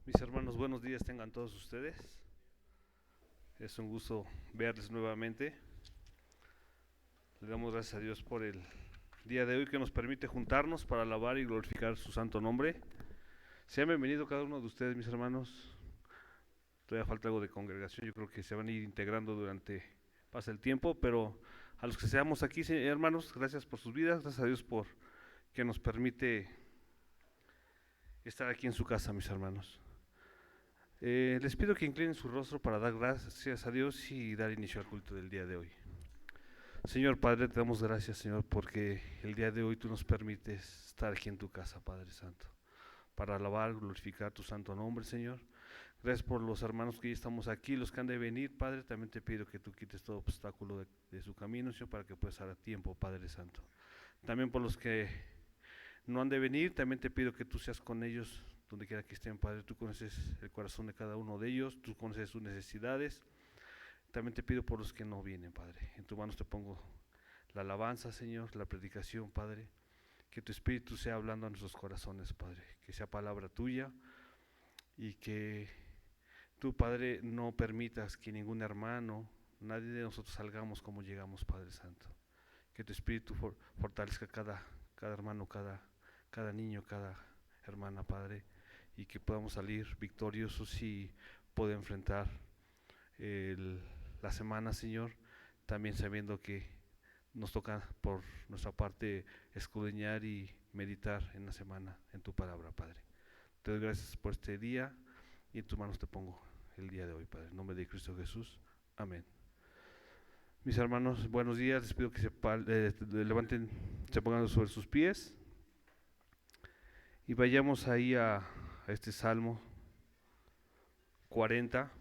Mis hermanos, buenos días tengan todos ustedes. Es un gusto verles nuevamente. Le damos gracias a Dios por el día de hoy que nos permite juntarnos para alabar y glorificar su santo nombre. Sean bienvenidos cada uno de ustedes, mis hermanos. Todavía falta algo de congregación, yo creo que se van a ir integrando durante pasa el tiempo, pero a los que seamos aquí, hermanos, gracias por sus vidas, gracias a Dios por que nos permite estar aquí en su casa, mis hermanos. Les pido que inclinen su rostro para dar gracias a Dios y dar inicio al culto del día de hoy. Señor Padre, te damos gracias, Señor, porque el día de hoy tú nos permites estar aquí en tu casa, Padre Santo, para alabar, glorificar tu santo nombre, Señor. Gracias por los hermanos que ya estamos aquí, los que han de venir, Padre. También te pido que tú quites todo obstáculo de su camino, Señor, para que pueda estar a tiempo, Padre Santo. También por los que no han de venir, también te pido que tú seas con ellos donde quiera que estén, Padre. Tú conoces el corazón de cada uno de ellos, tú conoces sus necesidades. También te pido por los que no vienen, Padre. En tus manos te pongo la alabanza, Señor, la predicación, Padre. Que tu Espíritu sea hablando a nuestros corazones, Padre. Que sea palabra tuya y que tú, Padre, no permitas que ningún hermano, nadie de nosotros salgamos como llegamos, Padre Santo. Que tu Espíritu fortalezca cada hermano, cada niño, cada hermana, Padre, y que podamos salir victoriosos y poder enfrentar el, la semana, Señor, también sabiendo que nos toca por nuestra parte escudriñar y meditar en la semana en tu palabra, Padre. Te doy gracias por este día y en tus manos te pongo el día de hoy, Padre. En nombre de Cristo Jesús. Amén. Mis hermanos, buenos días. Les pido que levanten, se pongan sobre sus pies y vayamos ahí a este Salmo 40.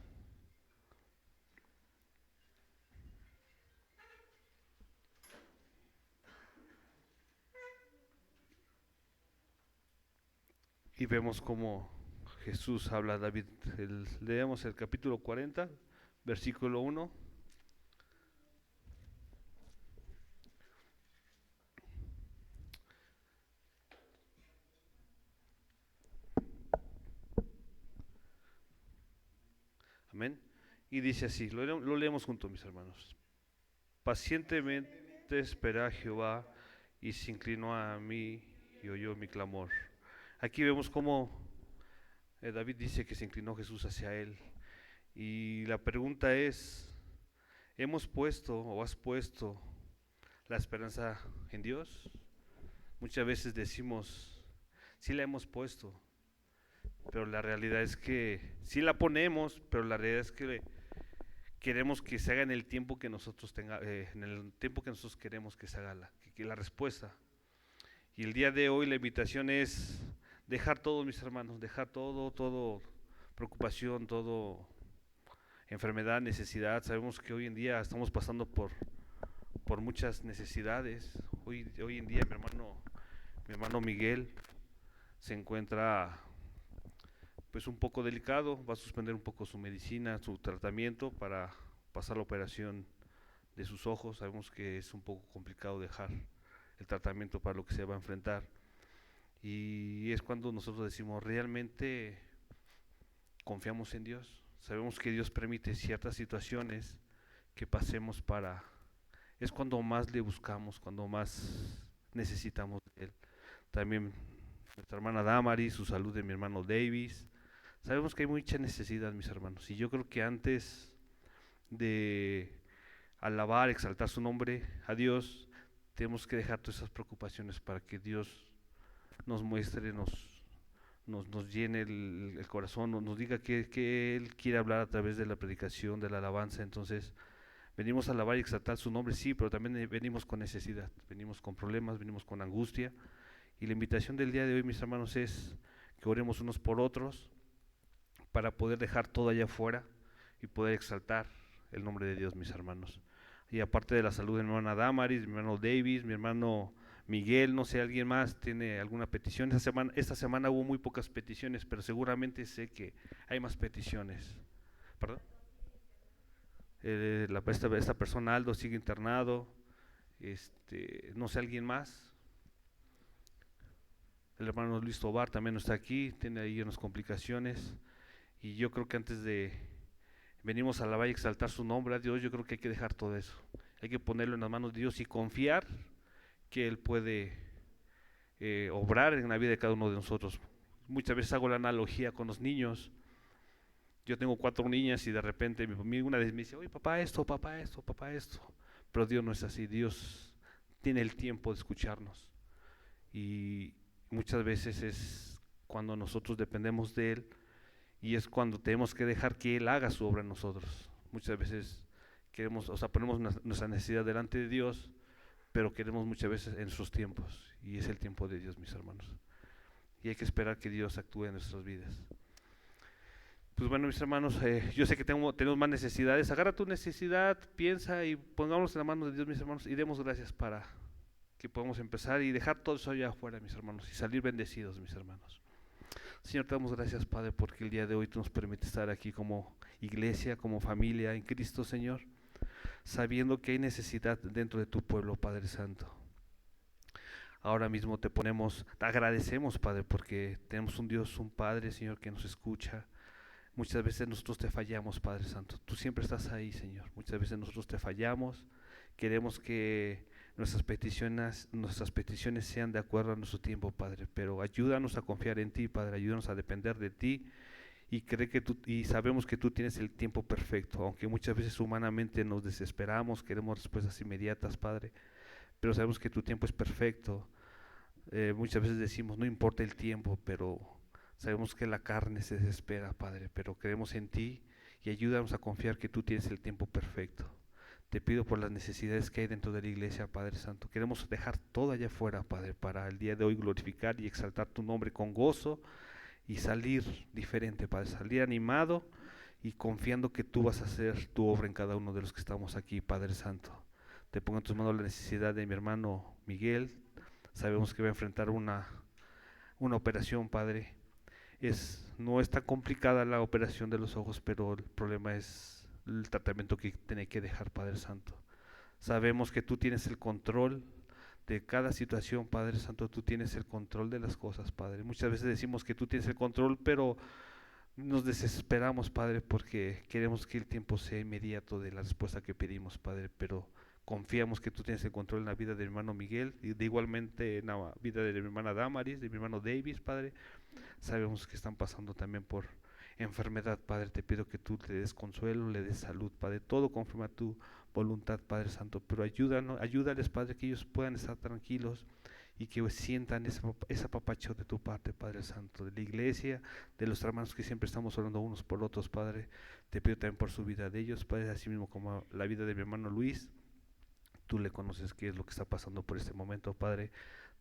Y vemos cómo Jesús habla a David. Leemos el capítulo 40, versículo 1. Amén. Y dice así, lo leemos juntos, mis hermanos. Pacientemente espera a Jehová y se inclinó a mí y oyó mi clamor. Aquí vemos cómo David dice que se inclinó Jesús hacia él. Y la pregunta es, ¿hemos puesto o has puesto la esperanza en Dios? Muchas veces decimos, sí la hemos puesto, pero la realidad es que sí la ponemos, pero la realidad es que queremos que se haga en el tiempo que nosotros en el tiempo que nosotros queremos que se haga que la respuesta. Y el día de hoy la invitación es dejar todo, mis hermanos, dejar todo preocupación, todo enfermedad, necesidad. Sabemos que hoy en día estamos pasando por muchas necesidades. Hoy en día mi hermano Miguel se encuentra pues un poco delicado, va a suspender un poco su medicina, su tratamiento para pasar la operación de sus ojos. Sabemos que es un poco complicado dejar el tratamiento para lo que se va a enfrentar. Y es cuando nosotros decimos, realmente confiamos en Dios. Sabemos que Dios permite ciertas situaciones que pasemos para... Es cuando más le buscamos, cuando más necesitamos de Él. También nuestra hermana Damari, su salud de mi hermano Davis. Sabemos que hay mucha necesidad, mis hermanos. Y yo creo que antes de alabar, exaltar su nombre a Dios, tenemos que dejar todas esas preocupaciones para que Dios nos muestre, nos llene el corazón, nos diga que Él quiere hablar a través de la predicación, de la alabanza. Entonces, venimos a alabar y exaltar su nombre, sí, pero también venimos con necesidad, venimos con problemas, venimos con angustia. Y la invitación del día de hoy, mis hermanos, es que oremos unos por otros para poder dejar todo allá afuera y poder exaltar el nombre de Dios, mis hermanos. Y aparte de la salud de mi hermana Damaris, mi hermano Davis, mi hermano Miguel, no sé, alguien más tiene alguna petición. Esta semana hubo muy pocas peticiones, pero seguramente sé que hay más peticiones. ¿Perdón? Esta persona Aldo sigue internado. No sé, alguien más. El hermano Luis Tobar también no está aquí, tiene ahí unas complicaciones. Y yo creo que antes de venimos a alabar y exaltar su nombre a Dios, yo creo que hay que dejar todo eso. Hay que ponerlo en las manos de Dios y confiar que Él puede obrar en la vida de cada uno de nosotros. Muchas veces hago la analogía con los niños. Yo tengo 4 niñas y de repente una vez me dice, oye papá esto, papá esto, papá esto. Pero Dios no es así, Dios tiene el tiempo de escucharnos. Y muchas veces es cuando nosotros dependemos de Él y es cuando tenemos que dejar que Él haga su obra en nosotros. Muchas veces queremos, o sea, ponemos nuestra necesidad delante de Dios, pero queremos muchas veces en sus tiempos, y es el tiempo de Dios, mis hermanos. Y hay que esperar que Dios actúe en nuestras vidas. Pues bueno, mis hermanos, yo sé que tenemos más necesidades. Agarra tu necesidad, piensa y pongámonos en la mano de Dios, mis hermanos, y demos gracias para que podamos empezar y dejar todo eso allá afuera, mis hermanos, y salir bendecidos, mis hermanos. Señor, te damos gracias, Padre, porque el día de hoy tú nos permites estar aquí como iglesia, como familia en Cristo, Señor, sabiendo que hay necesidad dentro de tu pueblo, Padre Santo. Ahora mismo te agradecemos, Padre, porque tenemos un Dios, un Padre, Señor, que nos escucha. Muchas veces nosotros te fallamos, Padre Santo. Tú siempre estás ahí, Señor. Muchas veces nosotros te fallamos. Queremos que nuestras peticiones sean de acuerdo a nuestro tiempo, Padre. Pero ayúdanos a confiar en ti, Padre. Ayúdanos a depender de ti y sabemos que tú tienes el tiempo perfecto. Aunque muchas veces humanamente nos desesperamos, queremos respuestas inmediatas, Padre. Pero sabemos que tu tiempo es perfecto. Muchas veces decimos, no importa el tiempo, pero sabemos que la carne se desespera, Padre, pero creemos en ti y ayúdanos a confiar que tú tienes el tiempo perfecto. Te pido por las necesidades que hay dentro de la iglesia, Padre Santo. Queremos dejar todo allá afuera, Padre, para el día de hoy glorificar y exaltar tu nombre con gozo y salir diferente, Padre, salir animado y confiando que tú vas a hacer tu obra en cada uno de los que estamos aquí, Padre Santo. Te pongo en tus manos la necesidad de mi hermano Miguel. Sabemos que va a enfrentar una operación, Padre. No es tan complicada la operación de los ojos, pero el problema es el tratamiento que tiene que dejar, Padre Santo. Sabemos que tú tienes el control de cada situación, Padre Santo. Tú tienes el control de las cosas, Padre. Muchas veces decimos que tú tienes el control, pero nos desesperamos, Padre, porque queremos que el tiempo sea inmediato de la respuesta que pedimos, Padre, pero confiamos que tú tienes el control en la vida de mi hermano Miguel y de igualmente en la vida de mi hermana Damaris, de mi hermano Davis, Padre. Sabemos que están pasando también por enfermedad, Padre. Te pido que tú le des consuelo, le des salud, Padre. Todo conforme a tu voluntad, Padre Santo. Pero ayúdales, Padre, que ellos puedan estar tranquilos y que sientan ese apapacho de tu parte, Padre Santo, de la iglesia, de los hermanos que siempre estamos orando unos por otros, Padre. Te pido también por su vida de ellos, Padre, así mismo como la vida de mi hermano Luis. Tú le conoces qué es lo que está pasando por este momento, Padre.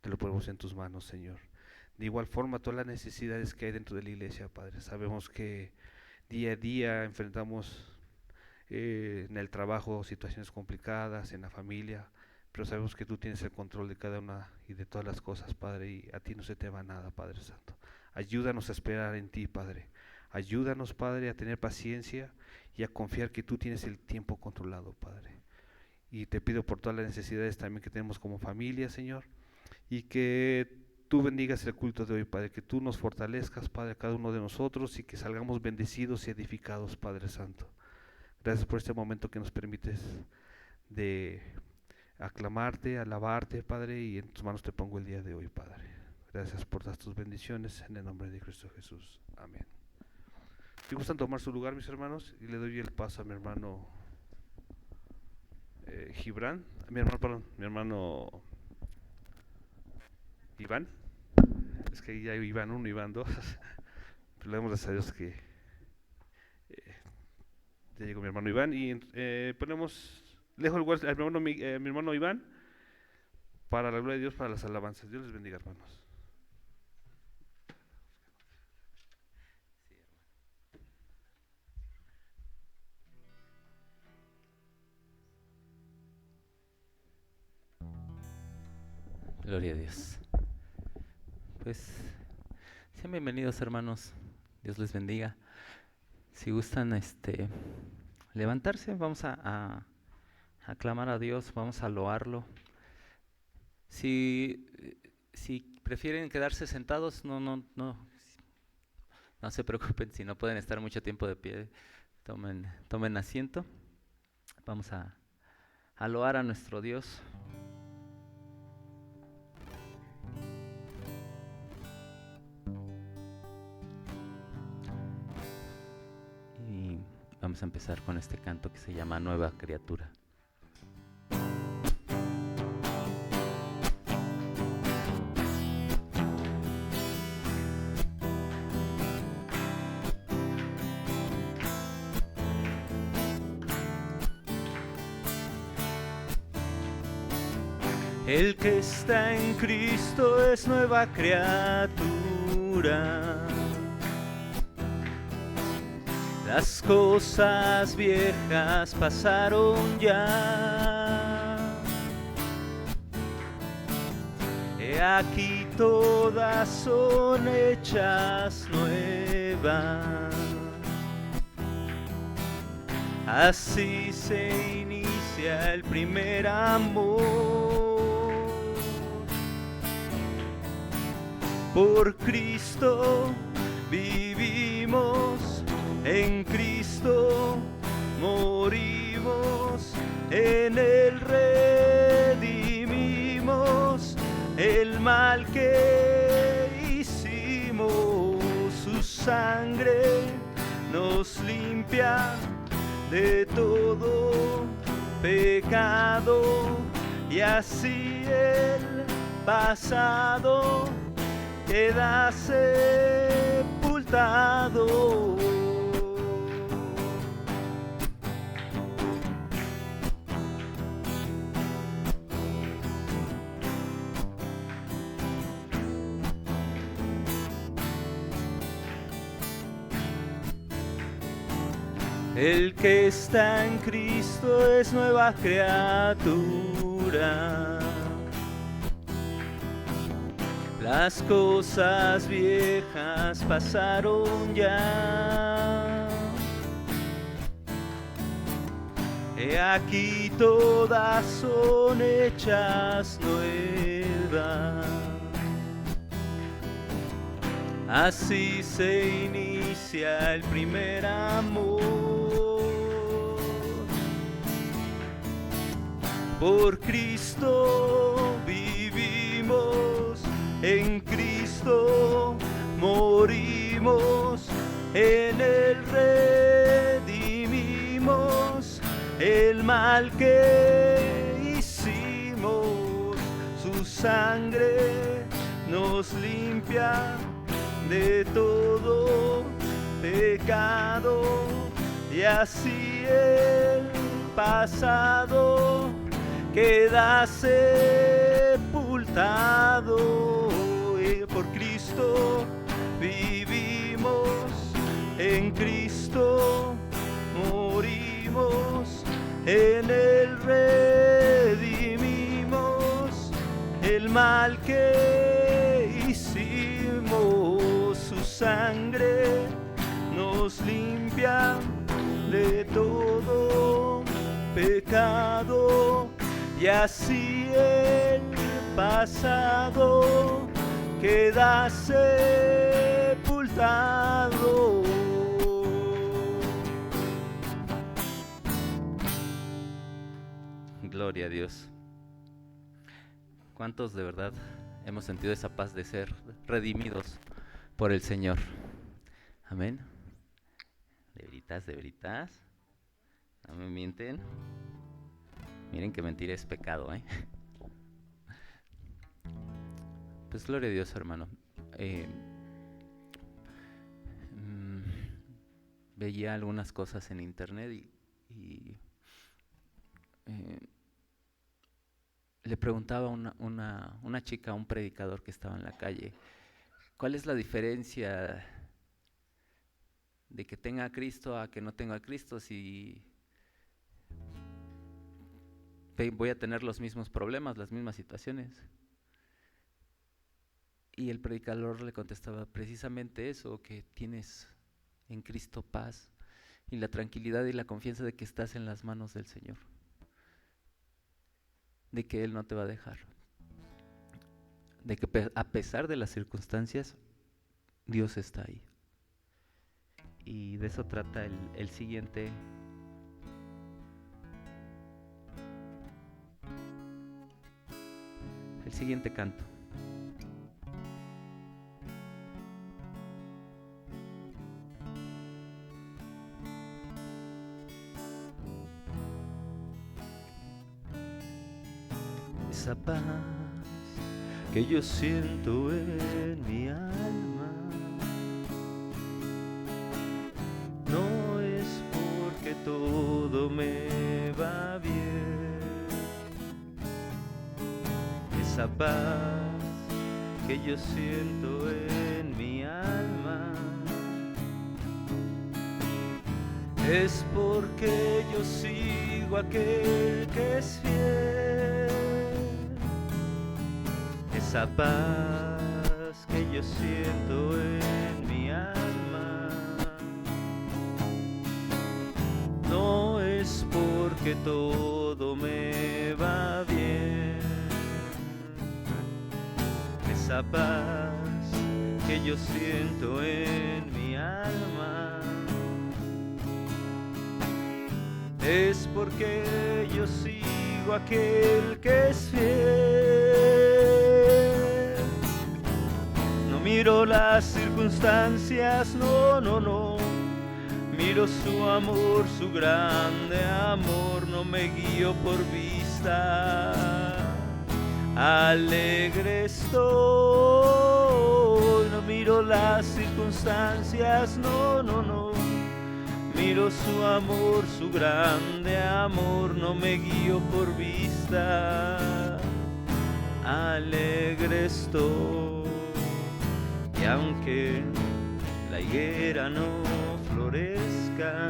Te lo ponemos en tus manos, Señor. De igual forma, todas las necesidades que hay dentro de la iglesia, Padre. Sabemos que día a día enfrentamos en el trabajo situaciones complicadas, en la familia, pero sabemos que tú tienes el control de cada una y de todas las cosas, Padre, y a ti no se te va nada, Padre Santo. Ayúdanos a esperar en ti, Padre. Ayúdanos, Padre, a tener paciencia y a confiar que tú tienes el tiempo controlado, Padre. Y te pido por todas las necesidades también que tenemos como familia, Señor, y que tú bendigas el culto de hoy, Padre, que tú nos fortalezcas, Padre, cada uno de nosotros y que salgamos bendecidos y edificados, Padre Santo. Gracias por este momento que nos permites de aclamarte, alabarte, Padre, y en tus manos te pongo el día de hoy, Padre. Gracias por todas tus bendiciones en el nombre de Cristo Jesús. Amén. Si gustan tomar su lugar, mis hermanos, y le doy el paso a mi hermano Gibran, mi hermano Iván. Es que ya Iván 1, Iván 2. Pero le damos gracias a Dios que ya llegó mi hermano Iván y dejo el lugar a mi hermano Iván para la gloria de Dios, para las alabanzas. Dios les bendiga, hermanos. Gloria a Dios. Pues sean bienvenidos, hermanos. Dios les bendiga. Si gustan levantarse, vamos a aclamar a Dios, vamos a loarlo. Si prefieren quedarse sentados, no No se preocupen si no pueden estar mucho tiempo de pie, tomen asiento. Vamos a loar a nuestro Dios. Y vamos a empezar con este canto que se llama Nueva Criatura. El que está en Cristo es nueva criatura. Las cosas viejas pasaron ya. He aquí todas son hechas nuevas. Así se inicia el primer amor. Por Cristo vivimos, en Cristo morimos, en Él redimimos el mal que hicimos. Su sangre nos limpia de todo pecado y así el pasado queda sepultado. El que está en Cristo es nueva criatura. Las cosas viejas pasaron ya. He aquí todas son hechas nuevas. Así se inicia el primer amor. Por Cristo vivimos, en Cristo morimos, en Él redimimos el mal que hicimos. Su sangre nos limpia de todo pecado y así el pasado queda sepultado. Por Cristo vivimos, en Cristo morimos, en Él redimimos el mal que hicimos. Su sangre nos limpia de todo pecado y así el pasado queda sepultado. Gloria a Dios. ¿Cuántos de verdad hemos sentido esa paz de ser redimidos por el Señor? Amén. De veritas. No me mienten. Miren que mentir es pecado, ¿eh? Pues gloria a Dios, hermano. Veía algunas cosas en internet y le preguntaba una chica a un predicador que estaba en la calle, ¿cuál es la diferencia de que tenga a Cristo a que no tenga a Cristo? Si voy a tener los mismos problemas, las mismas situaciones. Y el predicador le contestaba precisamente eso, que tienes en Cristo paz y la tranquilidad y la confianza de que estás en las manos del Señor, de que Él no te va a dejar, de que a pesar de las circunstancias, Dios está ahí. Y de eso trata el siguiente canto. Esa paz que yo siento en mi alma no es porque todo me va bien. Esa paz que yo siento en mi alma es porque yo sigo a aquel que es fiel. Esa paz que yo siento en mi alma no es porque todo me va bien. Esa paz que yo siento en mi alma es porque yo sigo a aquel que es fiel. No miro las circunstancias, no, no, no. Miro su amor, su grande amor, no me guío por vista. Alegre estoy, no miro las circunstancias, no, no, no. Miro su amor, su grande amor, no me guío por vista. Alegre estoy, y aunque la higuera no florezca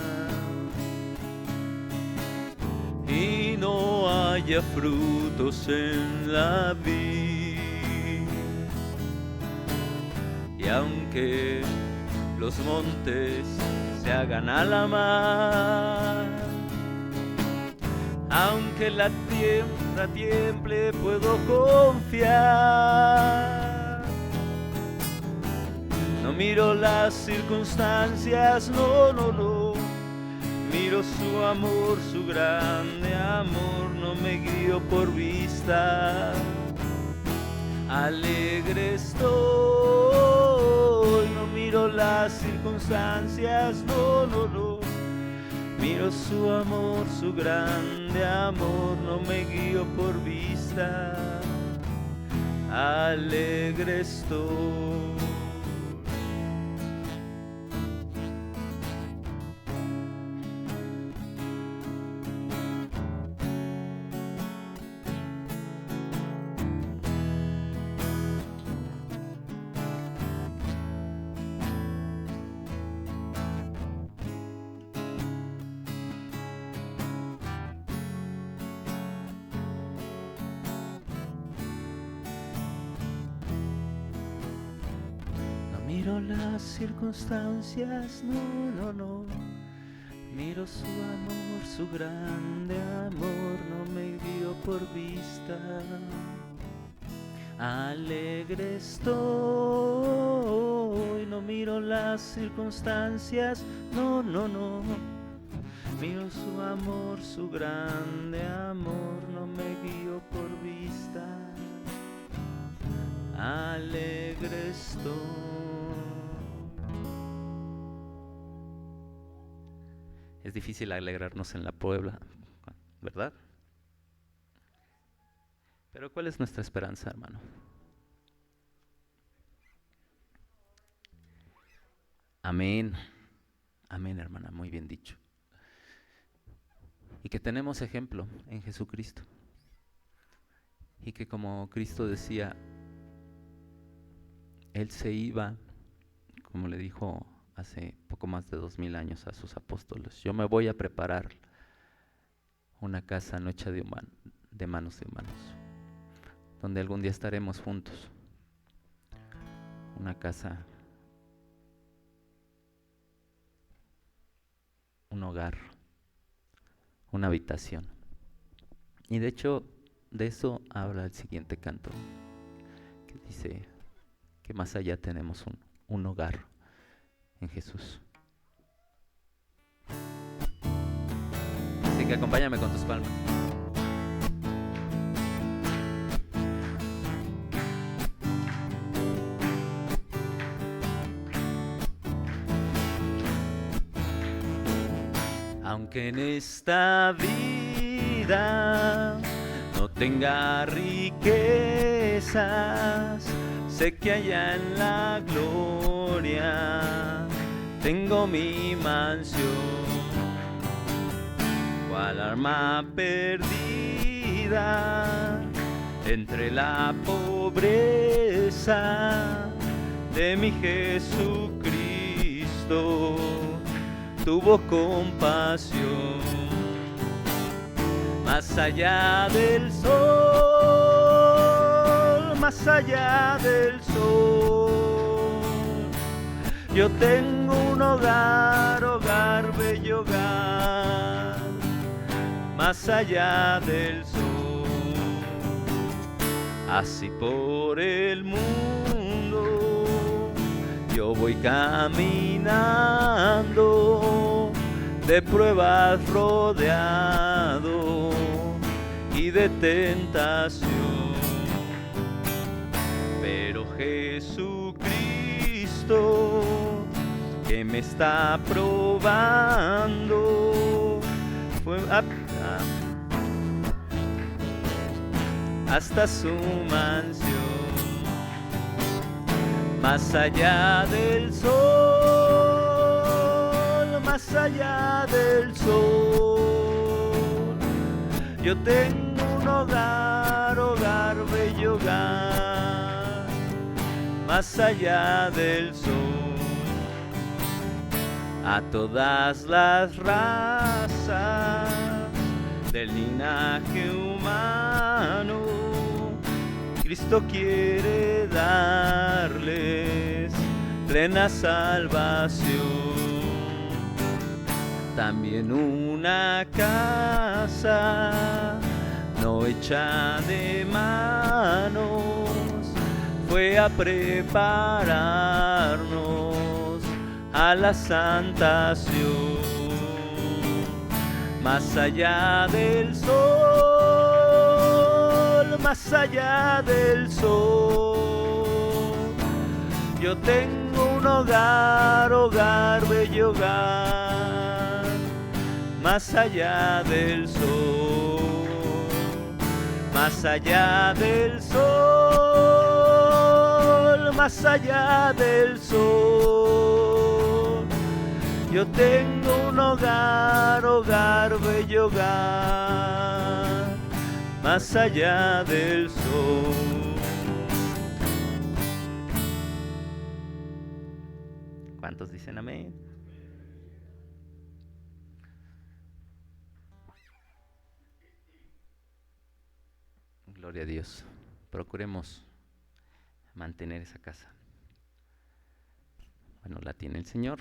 y no haya frutos en la vid, y aunque los montes se hagan a la mar, aunque la tierra tiemble, puedo confiar. No miro las circunstancias, no, no, no. Miro su amor, su grande amor, no me guío por vista. Alegre estoy, no miro las circunstancias, no, no, no. Miro su amor, su grande amor, no me guío por vista. Alegre estoy. Miro las circunstancias, no, no, no. Miro su amor, su grande amor, no me guío por vista. Alegre estoy, no miro las circunstancias, no, no, no. Miro su amor, su grande amor, no me guío por vista. Alegre estoy. Es difícil alegrarnos en la Puebla, ¿verdad? Pero ¿cuál es nuestra esperanza, hermano? Amén. Amén, hermana, muy bien dicho. Y que tenemos ejemplo en Jesucristo. Y que como Cristo decía, Él se iba, como le dijo hace poco más de 2000 años a sus apóstoles, yo me voy a preparar una casa no hecha de manos de humanos, donde algún día estaremos juntos. Una casa, un hogar, una habitación. Y de hecho, de eso habla el siguiente canto, que dice que más allá tenemos un hogar en Jesús. Así que acompáñame con tus palmas. Aunque en esta vida no tenga riquezas, sé que allá en la gloria tengo mi mansión. Cual arma perdida entre la pobreza de mi Jesucristo tuvo compasión. Más allá del sol, más allá del sol, yo tengo un hogar, hogar, bello hogar, más allá del sol. Así por el mundo yo voy caminando, de pruebas rodeado y de tentación. Pero Jesucristo, que me está probando, fue hasta su mansión. Más allá del sol, más allá del sol, yo tengo un hogar, hogar, bello hogar, más allá del sol. A todas las razas del linaje humano, Cristo quiere darles plena salvación. También una casa no hecha de manos fue a prepararnos a la santación. Más allá del sol, más allá del sol, yo tengo un hogar, hogar, bello hogar, más allá del sol, más allá del sol, más allá del sol, yo tengo un hogar, hogar, bello hogar, más allá del sol. ¿Cuántos dicen amén? Gloria a Dios. Procuremos mantener esa casa. Bueno, la tiene el Señor,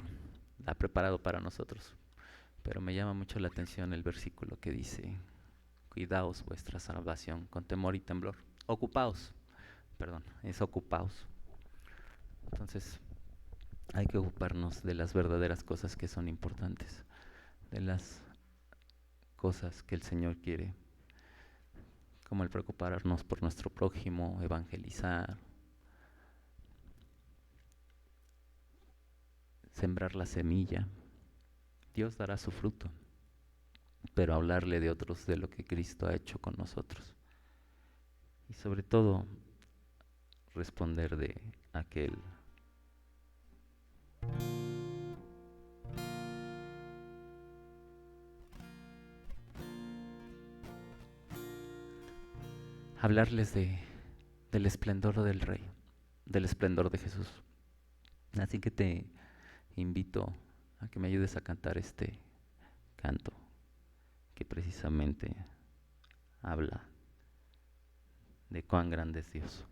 la ha preparado para nosotros. Pero me llama mucho la atención el versículo que dice: cuidaos vuestra salvación con temor y temblor. Ocupaos, es ocupaos. Entonces, hay que ocuparnos de las verdaderas cosas que son importantes, de las cosas que el Señor quiere, como el preocuparnos por nuestro prójimo, evangelizar, sembrar la semilla. Dios dará su fruto, pero hablarle de otros, de lo que Cristo ha hecho con nosotros. Y sobre todo, responder de aquel hablarles del esplendor del Rey, del esplendor de Jesús. Así que te invito a que me ayudes a cantar este canto que precisamente habla de cuán grande es Dios.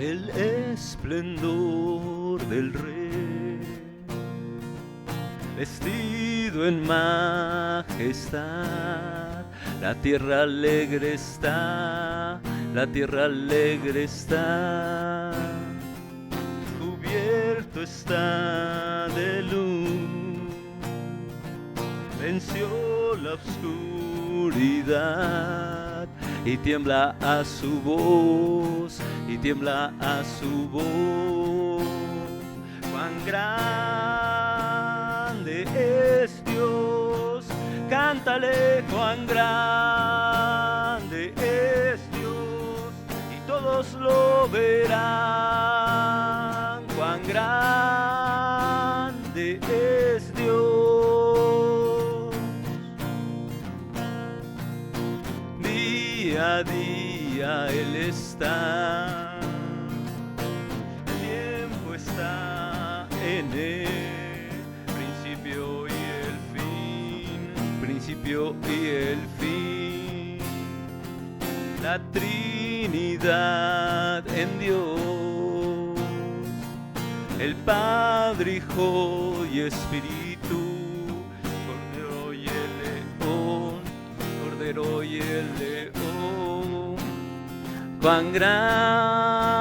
el esplendor del Rey, vestido en majestad. La tierra alegre está, la tierra alegre está, cubierto está de luz, venció la oscuridad y tiembla a su voz, y tiembla a su voz. Cuán grande es Dios, cántale, cuán grande es Dios, y todos lo verán. Cuán grande es Dios. Día a día Él está, el tiempo está en Él, principio y el fin, la Trinidad en Dios, el Padre, Hijo y Espíritu, Cordero y el León, Cordero y el León. Cuán grande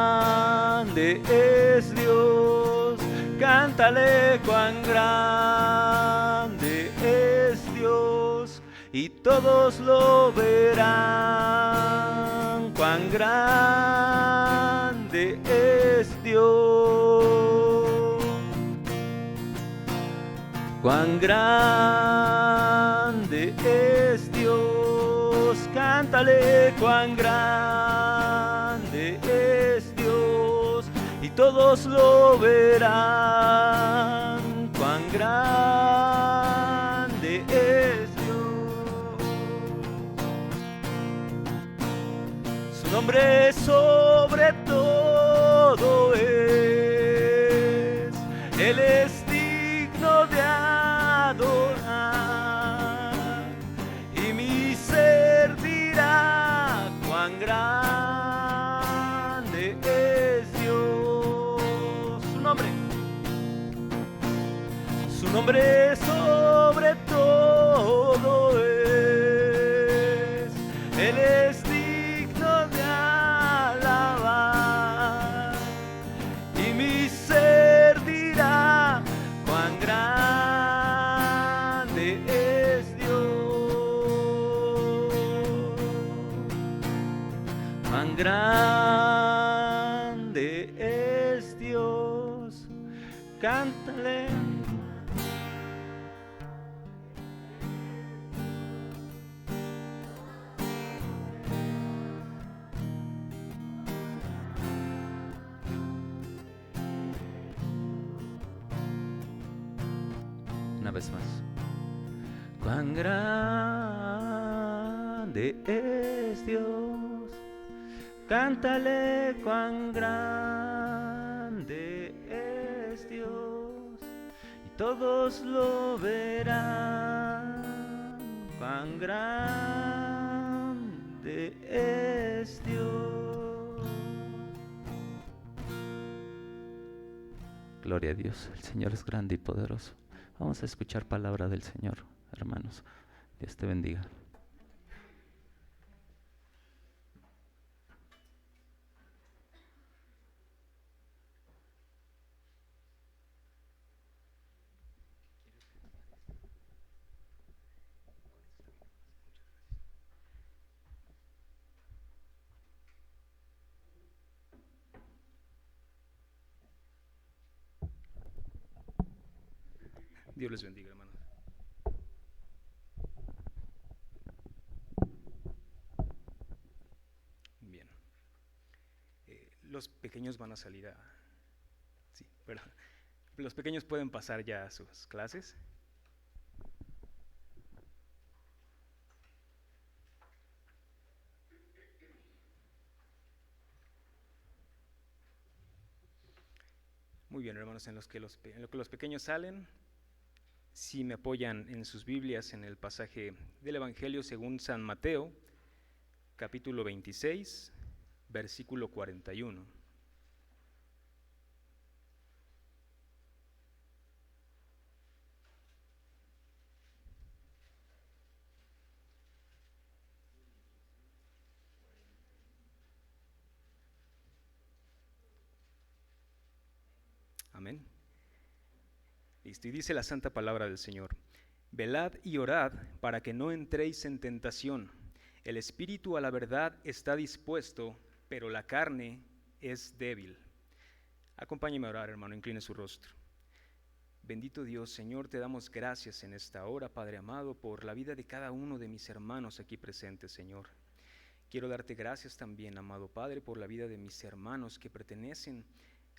es Dios, cántale, cuán grande es Dios, y todos lo verán. Cuán grande es Dios, cuán grande es Dios, cántale, cuán grande es Dios, y todos lo verán. Cuán grande es Dios. Su nombre sobre todo es, Él es digno de adorar, y mi ser dirá cuán grande es Dios. Su nombre sobre todo es, Él es digno de alabar, y mi ser dirá cuán grande es Dios, cuán grande es Dios, cántale. Una vez más. Cuán grande es Dios, cántale, cuán grande es Dios, y todos lo verán. Cuán grande es Dios. Gloria a Dios, el Señor es grande y poderoso. Vamos a escuchar palabra del Señor, hermanos. Dios te bendiga. Dios les bendiga, hermanos. Bien. Los pequeños van a salir a... Sí, perdón. Los pequeños pueden pasar ya a sus clases. Muy bien, hermanos, en lo que los pequeños salen, si me apoyan en sus Biblias en el pasaje del Evangelio según San Mateo, capítulo 26, versículo 41. Amén. Listo, y dice la santa palabra del Señor: velad y orad para que no entréis en tentación. El espíritu a la verdad está dispuesto, pero la carne es débil. Acompáñeme a orar, hermano, incline su rostro. Bendito Dios, Señor, te damos gracias en esta hora, Padre amado, por la vida de cada uno de mis hermanos aquí presentes, Señor. Quiero darte gracias también, amado Padre, por la vida de mis hermanos que pertenecen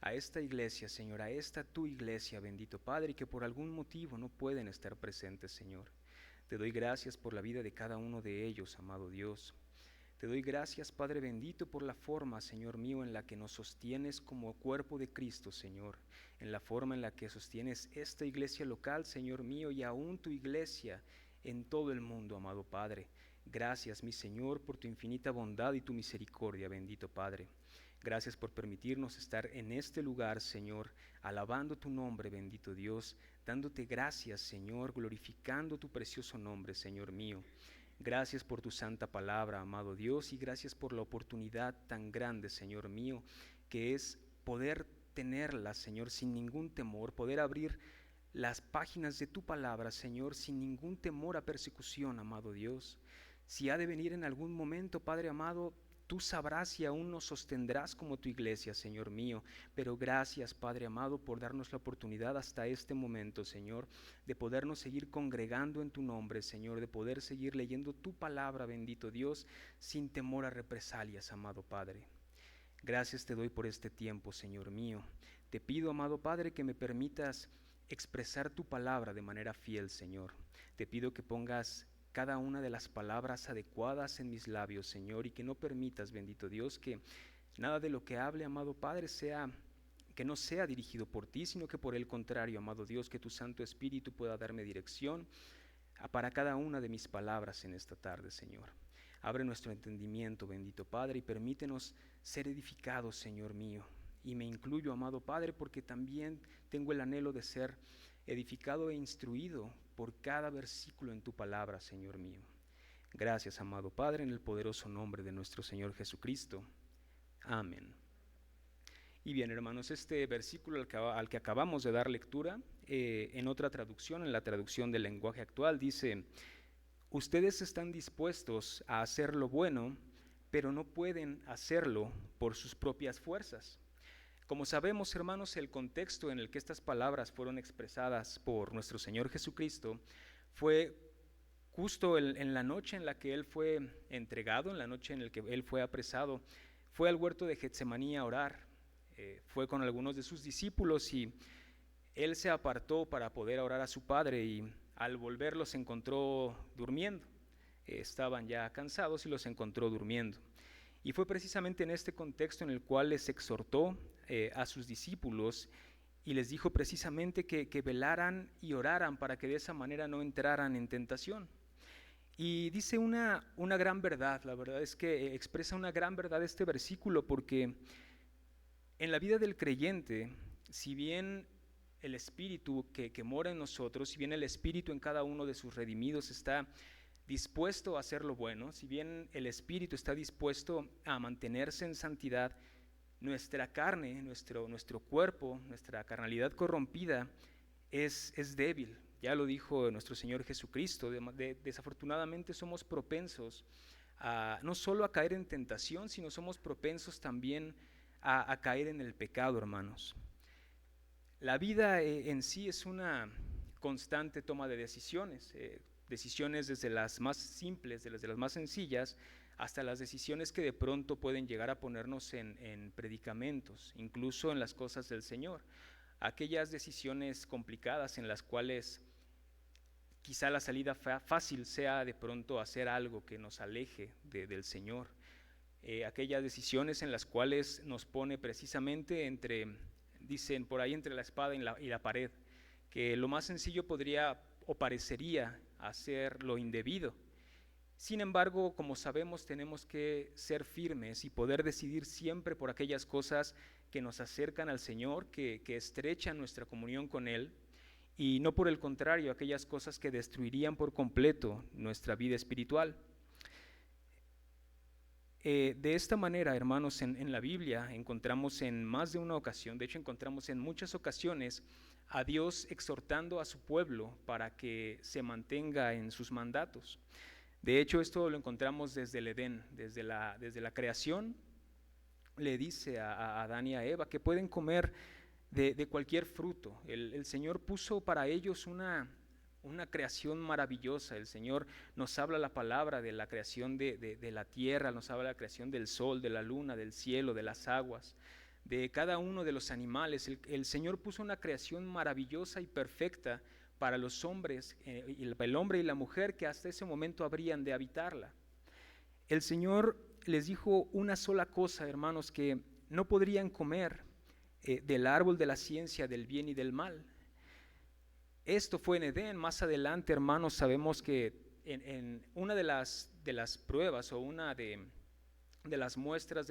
a esta iglesia, Señor, a esta tu iglesia, bendito Padre, y que por algún motivo no pueden estar presentes, Señor. Te doy gracias por la vida de cada uno de ellos, amado Dios. Te doy gracias, Padre bendito, por la forma, Señor mío, en la que nos sostienes como cuerpo de Cristo, Señor, en la forma en la que sostienes esta iglesia local, Señor mío, y aún tu iglesia en todo el mundo, amado Padre. Gracias, mi Señor, por tu infinita bondad y tu misericordia, bendito Padre. Gracias por permitirnos estar en este lugar, Señor, alabando tu nombre, bendito Dios, dándote gracias, Señor, glorificando tu precioso nombre, Señor mío. Gracias por tu santa palabra, amado Dios, y gracias por la oportunidad tan grande, Señor mío, que es poder tenerla, Señor, sin ningún temor, poder abrir las páginas de tu palabra, Señor, sin ningún temor a persecución, amado Dios. Si ha de venir en algún momento, Padre amado, tú sabrás y aún nos sostendrás como tu iglesia, Señor mío. Pero gracias, Padre amado, por darnos la oportunidad hasta este momento, Señor, de podernos seguir congregando en tu nombre, Señor, de poder seguir leyendo tu palabra, bendito Dios, sin temor a represalias, amado Padre. Gracias te doy por este tiempo, Señor mío. Te pido, amado Padre, que me permitas expresar tu palabra de manera fiel, Señor. Te pido que pongas cada una de las palabras adecuadas en mis labios, Señor, y que no permitas, bendito Dios, que nada de lo que hable, amado Padre, que no sea dirigido por ti, sino que por el contrario, amado Dios, que tu Santo Espíritu pueda darme dirección para cada una de mis palabras en esta tarde, Señor. Abre nuestro entendimiento, bendito Padre, y permítenos ser edificados, Señor mío. Y me incluyo, amado Padre, porque también tengo el anhelo de ser edificado e instruido por cada versículo en tu palabra, Señor mío. Gracias, amado Padre, en el poderoso nombre de nuestro Señor Jesucristo. Amén. Y bien, hermanos, este versículo al que acabamos de dar lectura, en otra traducción, en la traducción del lenguaje actual, dice: ustedes están dispuestos a hacer lo bueno, pero no pueden hacerlo por sus propias fuerzas. Como sabemos, hermanos, el contexto en el que estas palabras fueron expresadas por nuestro Señor Jesucristo fue justo en la noche en la que Él fue entregado, en la noche en la que Él fue apresado. Fue al huerto de Getsemaní a orar, fue con algunos de sus discípulos y Él se apartó para poder orar a su Padre, y al volver los encontró durmiendo. Estaban ya cansados y los encontró durmiendo. Y fue precisamente en este contexto en el cual les exhortó a sus discípulos y les dijo precisamente que velaran y oraran para que de esa manera no entraran en tentación. Y dice una gran verdad. La verdad es que expresa una gran verdad este versículo, porque en la vida del creyente, si bien el Espíritu que mora en nosotros, si bien el Espíritu en cada uno de sus redimidos está dispuesto a hacer lo bueno, si bien el Espíritu está dispuesto a mantenerse en santidad, nuestra carne, nuestro cuerpo, nuestra carnalidad corrompida es débil. Ya lo dijo nuestro Señor Jesucristo. Desafortunadamente somos propensos no solo a caer en tentación, sino somos propensos también a caer en el pecado, hermanos. La vida en sí es una constante toma de decisiones, decisiones desde las más simples, desde las más sencillas, hasta las decisiones que de pronto pueden llegar a ponernos en predicamentos, incluso en las cosas del Señor. Aquellas decisiones complicadas en las cuales quizá la salida fácil sea de pronto hacer algo que nos aleje del Señor. Aquellas decisiones en las cuales nos pone precisamente dicen por ahí, entre la espada y la pared, que lo más sencillo podría o parecería hacer lo indebido. Sin embargo, como sabemos, tenemos que ser firmes y poder decidir siempre por aquellas cosas que nos acercan al Señor, que estrechan nuestra comunión con Él, y no por el contrario, aquellas cosas que destruirían por completo nuestra vida espiritual. De esta manera, hermanos, en la Biblia encontramos en más de una ocasión, de hecho encontramos en muchas ocasiones a Dios exhortando a su pueblo para que se mantenga en sus mandatos. De hecho, esto lo encontramos desde el Edén, desde la creación. Le dice a Adán y a Eva que pueden comer de cualquier fruto. El Señor puso para ellos una creación maravillosa. El Señor nos habla la palabra de la creación de la tierra, nos habla de la creación del sol, de la luna, del cielo, de las aguas, de cada uno de los animales. El Señor puso una creación maravillosa y perfecta para los hombres, el hombre y la mujer que hasta ese momento habrían de habitarla. El Señor les dijo una sola cosa, hermanos, que no podrían comer del árbol de la ciencia del bien y del mal. Esto fue en Edén. Más adelante, hermanos, sabemos que en una de las pruebas o una de las muestras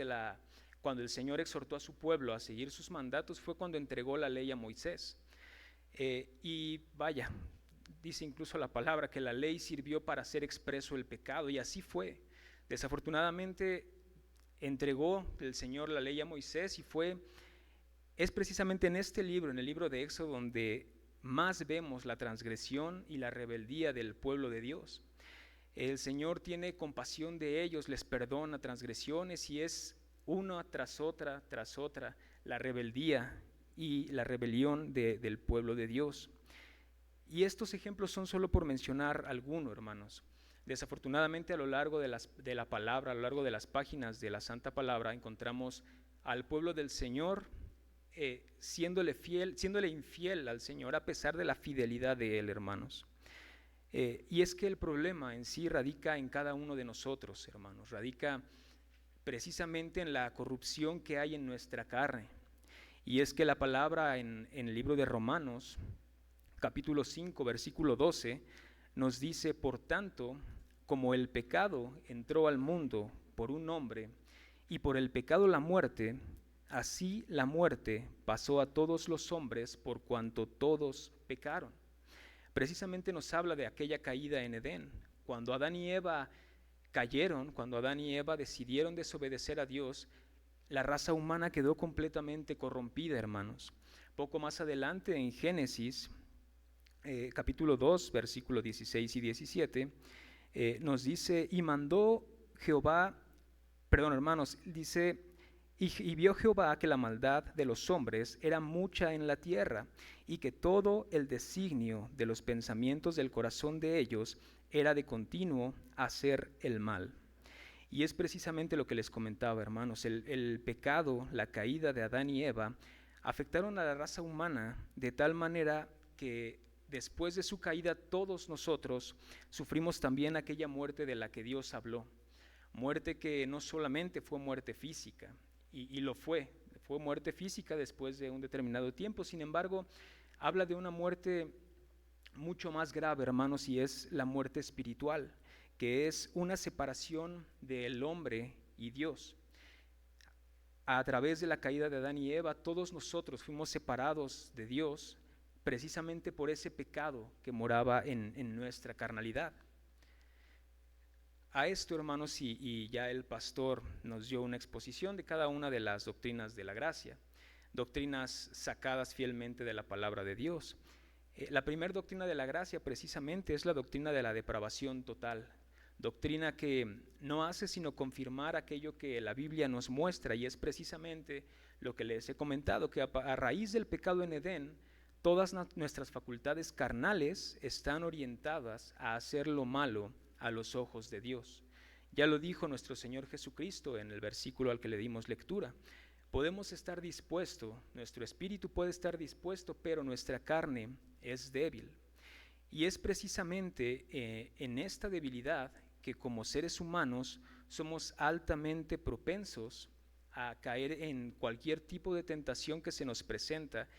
cuando el Señor exhortó a su pueblo a seguir sus mandatos fue cuando entregó la ley a Moisés. Y vaya, dice incluso la palabra que la ley sirvió para hacer expreso el pecado, y así fue. Desafortunadamente entregó el Señor la ley a Moisés y es precisamente en este libro, en el libro de Éxodo, donde más vemos la transgresión y la rebeldía del pueblo de Dios. El Señor tiene compasión de ellos, les perdona transgresiones, y es una tras otra la rebeldía y la rebelión del pueblo de Dios. Y estos ejemplos son solo por mencionar algunos, hermanos. Desafortunadamente, a lo largo de la palabra, a lo largo de las páginas de la Santa Palabra, encontramos al pueblo del Señor siéndole infiel al Señor a pesar de la fidelidad de Él, hermanos. Y es que el problema en sí radica en cada uno de nosotros, hermanos, radica precisamente en la corrupción que hay en nuestra carne. Y es que la palabra en el libro de Romanos, capítulo 5, versículo 12, nos dice: por tanto, como el pecado entró al mundo por un hombre, y por el pecado la muerte, así la muerte pasó a todos los hombres por cuanto todos pecaron. Precisamente nos habla de aquella caída en Edén, cuando Adán y Eva cayeron, cuando Adán y Eva decidieron desobedecer a Dios. La raza humana quedó completamente corrompida, hermanos. Poco más adelante en Génesis, capítulo 2, versículos 16 y 17, nos dice: y mandó Jehová, dice: y vio Jehová que la maldad de los hombres era mucha en la tierra, y que todo el designio de los pensamientos del corazón de ellos era de continuo hacer el mal. Y es precisamente lo que les comentaba, hermanos. El pecado, la caída de Adán y Eva, afectaron a la raza humana de tal manera que después de su caída todos nosotros sufrimos también aquella muerte de la que Dios habló. Muerte que no solamente fue muerte física, y lo fue muerte física después de un determinado tiempo. Sin embargo, habla de una muerte mucho más grave, hermanos, y es la muerte espiritual, que es una separación del hombre y Dios. A través de la caída de Adán y Eva, todos nosotros fuimos separados de Dios precisamente por ese pecado que moraba en nuestra carnalidad. A esto, hermanos, y ya el pastor nos dio una exposición de cada una de las doctrinas de la gracia, doctrinas sacadas fielmente de la palabra de Dios. La primera doctrina de la gracia precisamente es la doctrina de la depravación total, doctrina que no hace sino confirmar aquello que la Biblia nos muestra, y es precisamente lo que les he comentado, que a raíz del pecado en Edén, todas nuestras facultades carnales están orientadas a hacer lo malo a los ojos de Dios. Ya lo dijo nuestro Señor Jesucristo en el versículo al que le dimos lectura. Podemos estar dispuestos, nuestro espíritu puede estar dispuesto, pero nuestra carne es débil. Y es precisamente en esta debilidad que como seres humanos somos altamente propensos a caer en cualquier tipo de tentación que se nos presenta,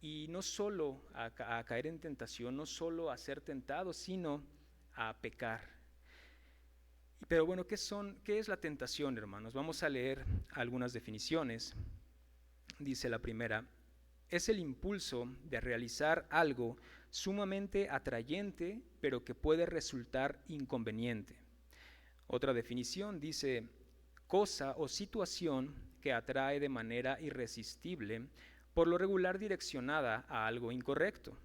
y no solo a caer en tentación, no solo a ser tentados, sino a pecar. Pero bueno, ¿qué es la tentación, hermanos? Vamos a leer algunas definiciones. Dice la primera: es el impulso de realizar algo sumamente atrayente, pero que puede resultar inconveniente. Otra definición dice: cosa o situación que atrae de manera irresistible, por lo regular direccionada a algo incorrecto.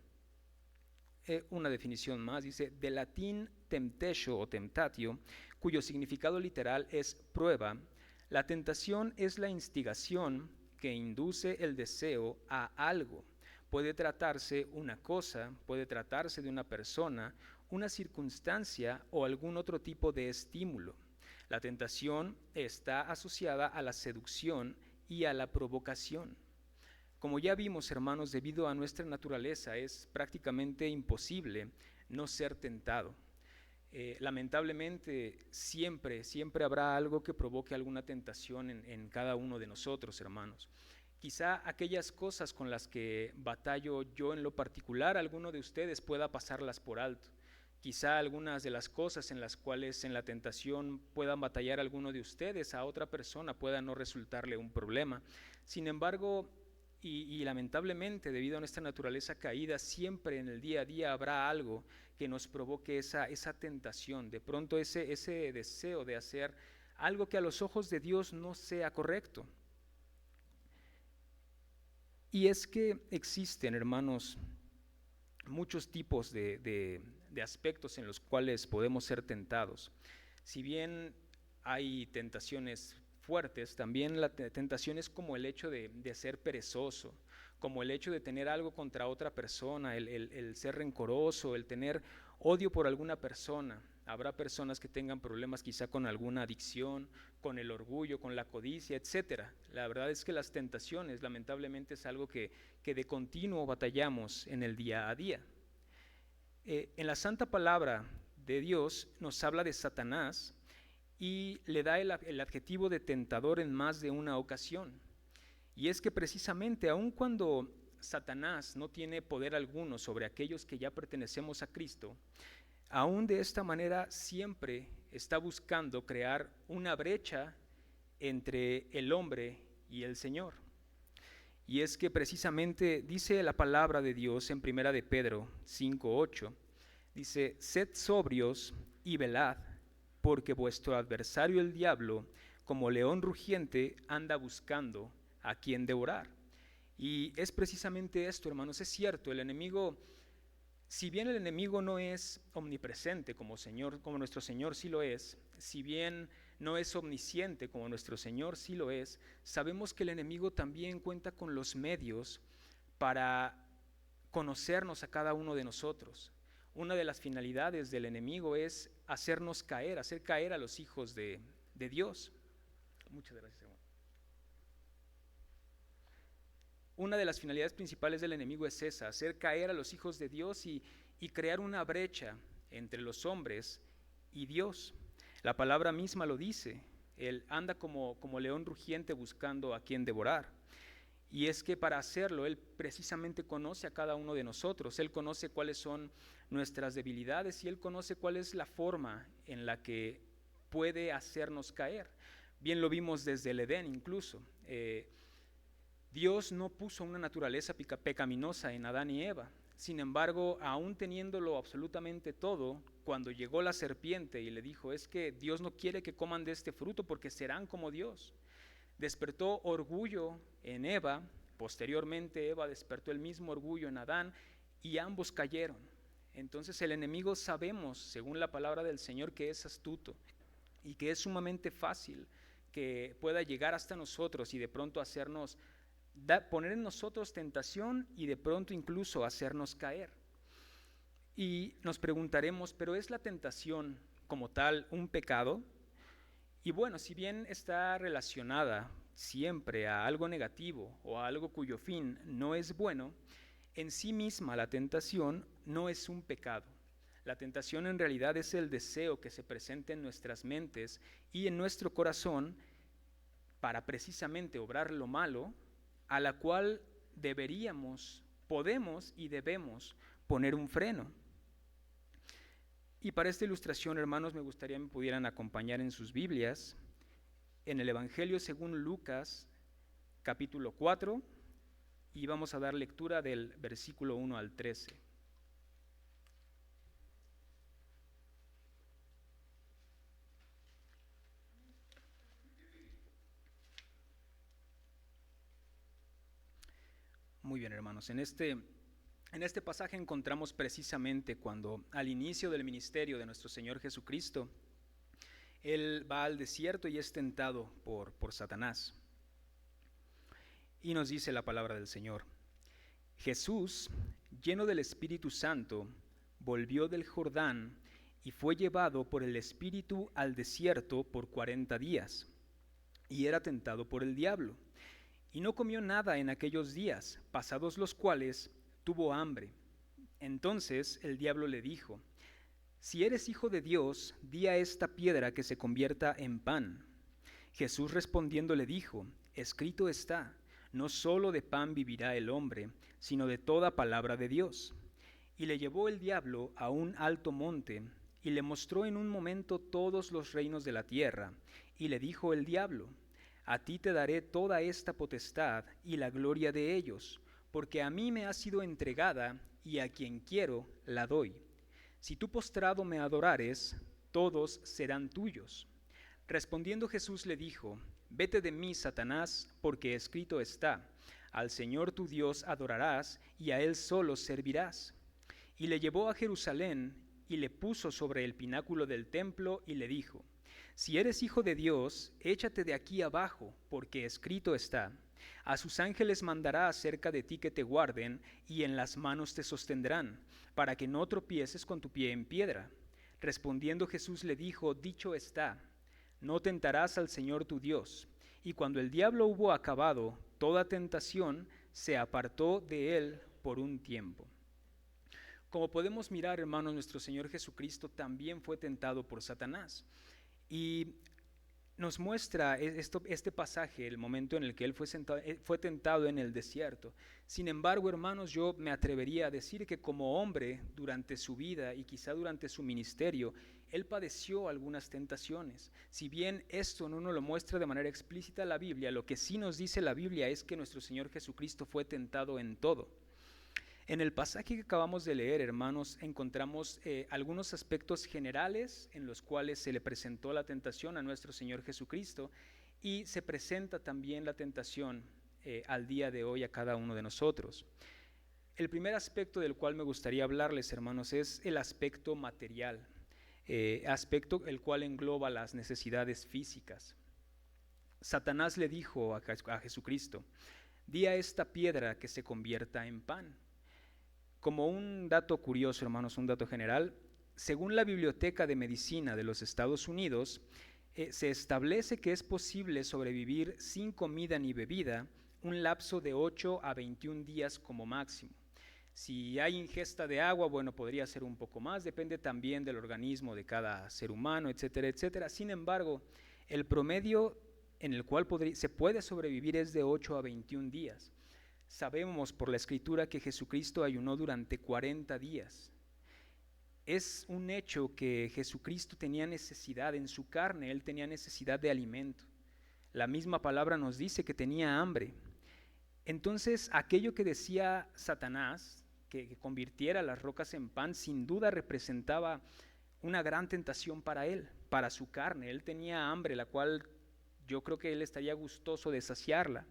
Una definición más, dice, del latín temptatio o temptatio, cuyo significado literal es prueba. La tentación es la instigación que induce el deseo a algo. Puede tratarse una cosa, puede tratarse de una persona, una circunstancia o algún otro tipo de estímulo. La tentación está asociada a la seducción y a la provocación. Como ya vimos, hermanos, debido a nuestra naturaleza es prácticamente imposible no ser tentado. Lamentablemente siempre habrá algo que provoque alguna tentación en cada uno de nosotros, hermanos. Quizá aquellas cosas con las que batallo yo en lo particular, alguno de ustedes pueda pasarlas por alto. Quizá algunas de las cosas en las cuales en la tentación puedan batallar alguno de ustedes, a otra persona pueda no resultarle un problema. Sin embargo, y lamentablemente, debido a nuestra naturaleza caída, siempre en el día a día habrá algo que nos provoque esa tentación, de pronto ese deseo de hacer algo que a los ojos de Dios no sea correcto. Y es que existen, hermanos, muchos tipos de aspectos en los cuales podemos ser tentados. Si bien hay tentaciones fuertes, también la tentación es como el hecho de ser perezoso, como el hecho de tener algo contra otra persona, el ser rencoroso, el tener odio por alguna persona. Habrá personas que tengan problemas quizá con alguna adicción, con el orgullo, con la codicia, etcétera. La verdad es que las tentaciones, lamentablemente, es algo que de continuo batallamos en el día a día. En la santa palabra de Dios nos habla de Satanás y le da el adjetivo de tentador en más de una ocasión. Y es que precisamente aun cuando Satanás no tiene poder alguno sobre aquellos que ya pertenecemos a Cristo, aún de esta manera siempre está buscando crear una brecha entre el hombre y el Señor. Y es que precisamente dice la palabra de Dios en 1 de Pedro 5:8, dice, sed sobrios y velad, porque vuestro adversario el diablo, como león rugiente, anda buscando a quien devorar. Y es precisamente esto, hermanos, es cierto, el enemigo, si bien el enemigo no es omnipresente como nuestro Señor sí lo es, si bien no es omnisciente como nuestro Señor sí lo es, sabemos que el enemigo también cuenta con los medios para conocernos a cada uno de nosotros. Una de las finalidades del enemigo es hacernos caer, hacer caer a los hijos de Dios. Muchas gracias, hermano. Una de las finalidades principales del enemigo es esa, hacer caer a los hijos de Dios y crear una brecha entre los hombres y Dios. La palabra misma lo dice, él anda como león rugiente buscando a quien devorar. Y es que para hacerlo, Él precisamente conoce a cada uno de nosotros, Él conoce cuáles son nuestras debilidades y Él conoce cuál es la forma en la que puede hacernos caer. Bien lo vimos desde el Edén incluso. Dios no puso una naturaleza pecaminosa en Adán y Eva. Sin embargo, aún teniéndolo absolutamente todo, cuando llegó la serpiente y le dijo, es que Dios no quiere que coman de este fruto porque serán como Dios. Despertó orgullo en Eva, posteriormente Eva despertó el mismo orgullo en Adán y ambos cayeron. Entonces el enemigo sabemos, según la palabra del Señor, que es astuto y que es sumamente fácil que pueda llegar hasta nosotros y de pronto hacernos, poner en nosotros tentación y de pronto incluso hacernos caer. Y nos preguntaremos, ¿pero es la tentación como tal un pecado? Y bueno, si bien está relacionada siempre a algo negativo o a algo cuyo fin no es bueno, en sí misma la tentación no es un pecado. La tentación en realidad es el deseo que se presenta en nuestras mentes y en nuestro corazón para precisamente obrar lo malo, a la cual podemos y debemos poner un freno. Y para esta ilustración, hermanos, me gustaría me pudieran acompañar en sus Biblias, en el Evangelio según Lucas, capítulo 4, y vamos a dar lectura del versículo 1 al 13. Muy bien, hermanos. En este pasaje encontramos precisamente cuando al inicio del ministerio de nuestro Señor Jesucristo, Él va al desierto y es tentado por Satanás. Y nos dice la palabra del Señor: Jesús, lleno del Espíritu Santo, volvió del Jordán y fue llevado por el Espíritu al desierto por 40 días, y era tentado por el diablo. Y no comió nada en aquellos días, pasados los cuales tuvo hambre. Entonces el diablo le dijo: Si eres hijo de Dios, di a esta piedra que se convierta en pan. Jesús respondiendo le dijo: Escrito está, no solo de pan vivirá el hombre, sino de toda palabra de Dios. Y le llevó el diablo a un alto monte, y le mostró en un momento todos los reinos de la tierra. Y le dijo el diablo: A ti te daré toda esta potestad y la gloria de ellos, porque a mí me ha sido entregada, y a quien quiero la doy. Si tú postrado me adorares, todos serán tuyos. Respondiendo Jesús le dijo: Vete de mí, Satanás, porque escrito está: Al Señor tu Dios adorarás, y a Él solo servirás. Y le llevó a Jerusalén, y le puso sobre el pináculo del templo, y le dijo: Si eres hijo de Dios, échate de aquí abajo, porque escrito está: A sus ángeles mandará acerca de ti que te guarden, y en las manos te sostendrán, para que no tropieces con tu pie en piedra. Respondiendo Jesús le dijo: Dicho está, no tentarás al Señor tu Dios. Y cuando el diablo hubo acabado toda tentación, se apartó de él por un tiempo. Como podemos mirar, hermanos, nuestro Señor Jesucristo también fue tentado por Satanás. Y nos muestra este pasaje, el momento en el que Él fue tentado en el desierto. Sin embargo, hermanos, yo me atrevería a decir que como hombre, durante su vida y quizá durante su ministerio, Él padeció algunas tentaciones. Si bien esto no nos lo muestra de manera explícita la Biblia, lo que sí nos dice la Biblia es que nuestro Señor Jesucristo fue tentado en todo. En el pasaje que acabamos de leer, hermanos, encontramos algunos aspectos generales en los cuales se le presentó la tentación a nuestro Señor Jesucristo, y se presenta también la tentación al día de hoy a cada uno de nosotros. El primer aspecto del cual me gustaría hablarles, hermanos, es el aspecto material, aspecto el cual engloba las necesidades físicas. Satanás le dijo a Jesucristo: Di a esta piedra que se convierta en pan. Como un dato curioso, hermanos, un dato general, según la Biblioteca de Medicina de los Estados Unidos, se establece que es posible sobrevivir sin comida ni bebida un lapso de 8 a 21 días como máximo. Si hay ingesta de agua, bueno, podría ser un poco más, depende también del organismo de cada ser humano, etcétera, etcétera. Sin embargo, el promedio en el cual se puede sobrevivir es de 8 a 21 días. Sabemos por la Escritura que Jesucristo ayunó durante 40 días. Es un hecho que Jesucristo tenía necesidad en su carne, Él tenía necesidad de alimento. La misma palabra nos dice que tenía hambre. Entonces, aquello que decía Satanás, que convirtiera las rocas en pan, sin duda representaba una gran tentación para Él, para su carne. Él tenía hambre, la cual yo creo que Él estaría gustoso de saciarla.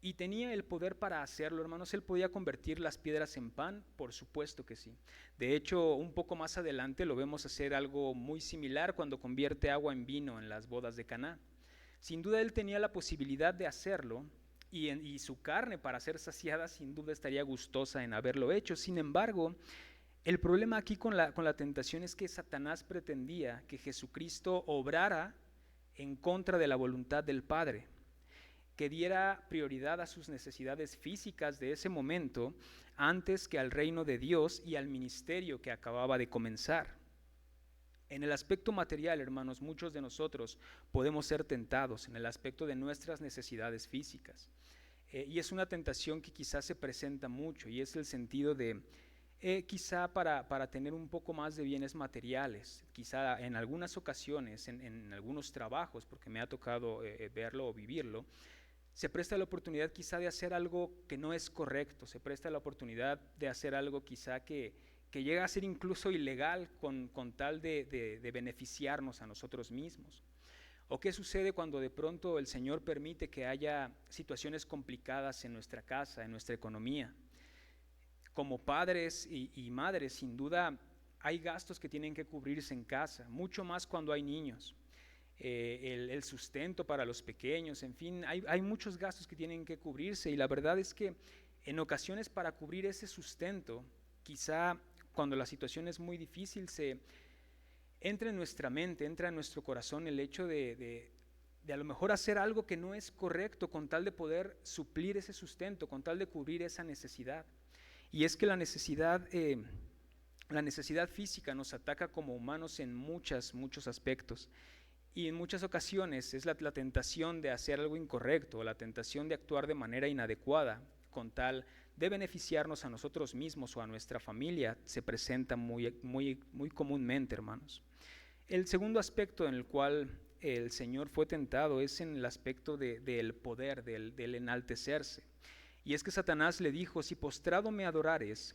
Y tenía el poder para hacerlo, hermanos. Él podía convertir las piedras en pan, por supuesto que sí. De hecho, un poco más adelante lo vemos hacer algo muy similar cuando convierte agua en vino en las bodas de Caná. Sin duda Él tenía la posibilidad de hacerlo, y su carne, para ser saciada, sin duda estaría gustosa en haberlo hecho. Sin embargo, el problema aquí con la tentación es que Satanás pretendía que Jesucristo obrara en contra de la voluntad del Padre, que diera prioridad a sus necesidades físicas de ese momento antes que al reino de Dios y al ministerio que acababa de comenzar. En el aspecto material, hermanos, muchos de nosotros podemos ser tentados en el aspecto de nuestras necesidades físicas. Y es una tentación que quizás se presenta mucho, y es el sentido de quizá para tener un poco más de bienes materiales, quizá en algunas ocasiones, en algunos trabajos, porque me ha tocado verlo o vivirlo, se presta la oportunidad quizá de hacer algo que no es correcto, se presta la oportunidad de hacer algo quizá que llega a ser incluso ilegal con tal de beneficiarnos a nosotros mismos. ¿O qué sucede cuando de pronto el Señor permite que haya situaciones complicadas en nuestra casa, en nuestra economía? Como padres y madres, sin duda, hay gastos que tienen que cubrirse en casa, mucho más cuando hay niños. El sustento para los pequeños, en fin, hay muchos gastos que tienen que cubrirse, y la verdad es que en ocasiones para cubrir ese sustento, quizá cuando la situación es muy difícil, entra en nuestra mente, entra en nuestro corazón el hecho de a lo mejor hacer algo que no es correcto con tal de poder suplir ese sustento, con tal de cubrir esa necesidad. Y es que la necesidad física nos ataca como humanos en muchos aspectos. Y en muchas ocasiones es la tentación de hacer algo incorrecto, la tentación de actuar de manera inadecuada, con tal de beneficiarnos a nosotros mismos o a nuestra familia, se presenta muy comúnmente, hermanos. El segundo aspecto en el cual el Señor fue tentado es en el aspecto del poder, del enaltecerse. Y es que Satanás le dijo: si postrado me adorares,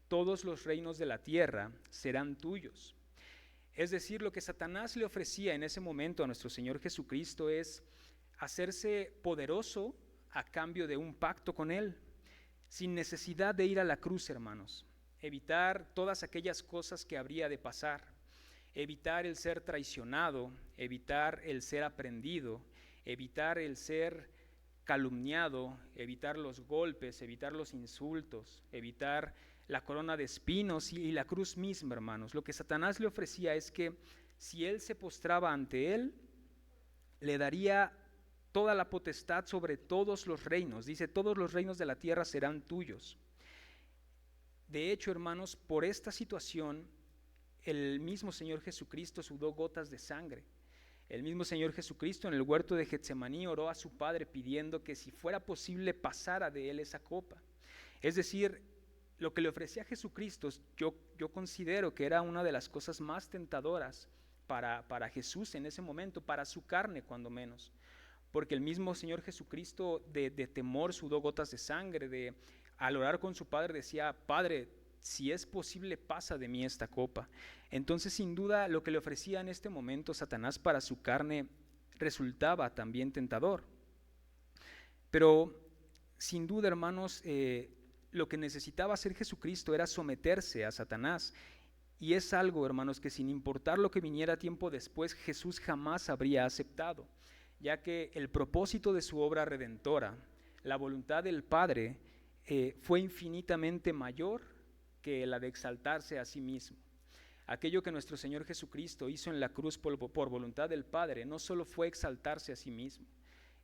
todos los reinos de la tierra serán tuyos. Es decir, lo que Satanás le ofrecía en ese momento a nuestro Señor Jesucristo es hacerse poderoso a cambio de un pacto con Él, sin necesidad de ir a la cruz, hermanos. Evitar todas aquellas cosas que habría de pasar, evitar el ser traicionado, evitar el ser aprendido, evitar el ser calumniado, evitar los golpes, evitar los insultos, evitar la corona de espinos y la cruz misma, hermanos. Lo que Satanás le ofrecía es que si él se postraba ante él, le daría toda la potestad sobre todos los reinos. Dice: todos los reinos de la tierra serán tuyos. De hecho, hermanos, por esta situación, el mismo Señor Jesucristo sudó gotas de sangre. El mismo Señor Jesucristo en el huerto de Getsemaní oró a su Padre pidiendo que si fuera posible pasara de él esa copa. Es decir, lo que le ofrecía a Jesucristo, yo considero que era una de las cosas más tentadoras para Jesús en ese momento, para su carne cuando menos. Porque el mismo Señor Jesucristo de temor sudó gotas de sangre, al orar con su Padre decía: Padre, si es posible, pasa de mí esta copa. Entonces, sin duda, lo que le ofrecía en este momento Satanás para su carne resultaba también tentador. Pero, sin duda, hermanos, lo que necesitaba hacer Jesucristo era someterse a Satanás. Y es algo, hermanos, que sin importar lo que viniera tiempo después, Jesús jamás habría aceptado, ya que el propósito de su obra redentora, la voluntad del Padre, fue infinitamente mayor que la de exaltarse a sí mismo. Aquello que nuestro Señor Jesucristo hizo en la cruz por voluntad del Padre no solo fue exaltarse a sí mismo.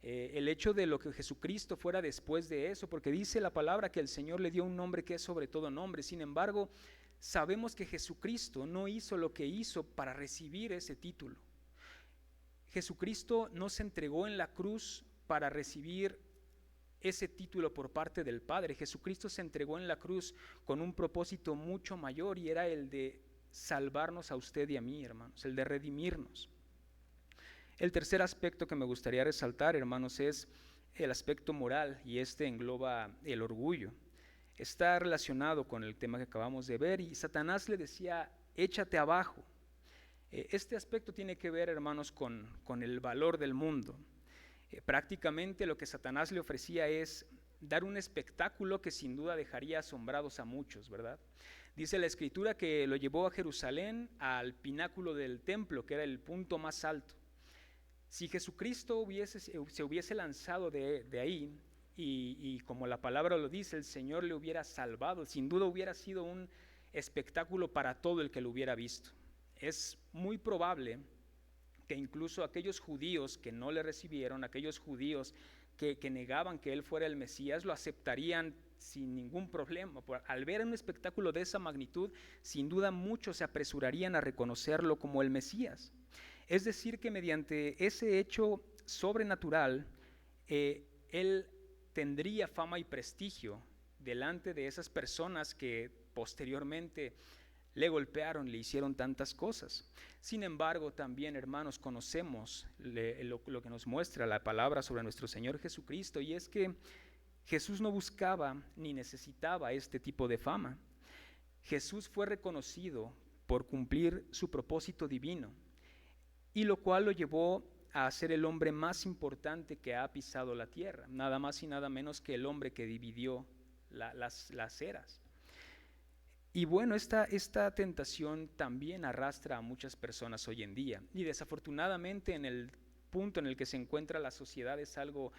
El hecho de lo que Jesucristo fuera después de eso, porque dice la palabra que el Señor le dio un nombre que es sobre todo nombre. Sin embargo, sabemos que Jesucristo no hizo lo que hizo para recibir ese título. Jesucristo no se entregó en la cruz para recibir ese título por parte del Padre. Jesucristo se entregó en la cruz con un propósito mucho mayor, y era el de salvarnos a usted y a mí, hermanos, el de redimirnos. El tercer aspecto que me gustaría resaltar, hermanos, es el aspecto moral, y este engloba el orgullo. Está relacionado con el tema que acabamos de ver, y Satanás le decía: échate abajo. Este aspecto tiene que ver, hermanos, con el valor del mundo. Prácticamente lo que Satanás le ofrecía es dar un espectáculo que sin duda dejaría asombrados a muchos, ¿verdad? Dice la Escritura que lo llevó a Jerusalén, al pináculo del templo, que era el punto más alto. Si Jesucristo se hubiese lanzado de ahí, y como la palabra lo dice, el Señor le hubiera salvado, sin duda hubiera sido un espectáculo para todo el que lo hubiera visto. Es muy probable que incluso aquellos judíos que no le recibieron, aquellos judíos que negaban que él fuera el Mesías, lo aceptarían sin ningún problema. Al ver un espectáculo de esa magnitud, sin duda muchos se apresurarían a reconocerlo como el Mesías. Es decir, que mediante ese hecho sobrenatural, él tendría fama y prestigio delante de esas personas que posteriormente le golpearon, le hicieron tantas cosas. Sin embargo, también, hermanos, conocemos lo que nos muestra la palabra sobre nuestro Señor Jesucristo, y es que Jesús no buscaba ni necesitaba este tipo de fama. Jesús fue reconocido por cumplir su propósito divino, y lo cual lo llevó a ser el hombre más importante que ha pisado la tierra, nada más y nada menos que el hombre que dividió las eras. Y bueno, esta tentación también arrastra a muchas personas hoy en día, y desafortunadamente en el punto en el que se encuentra la sociedad es algo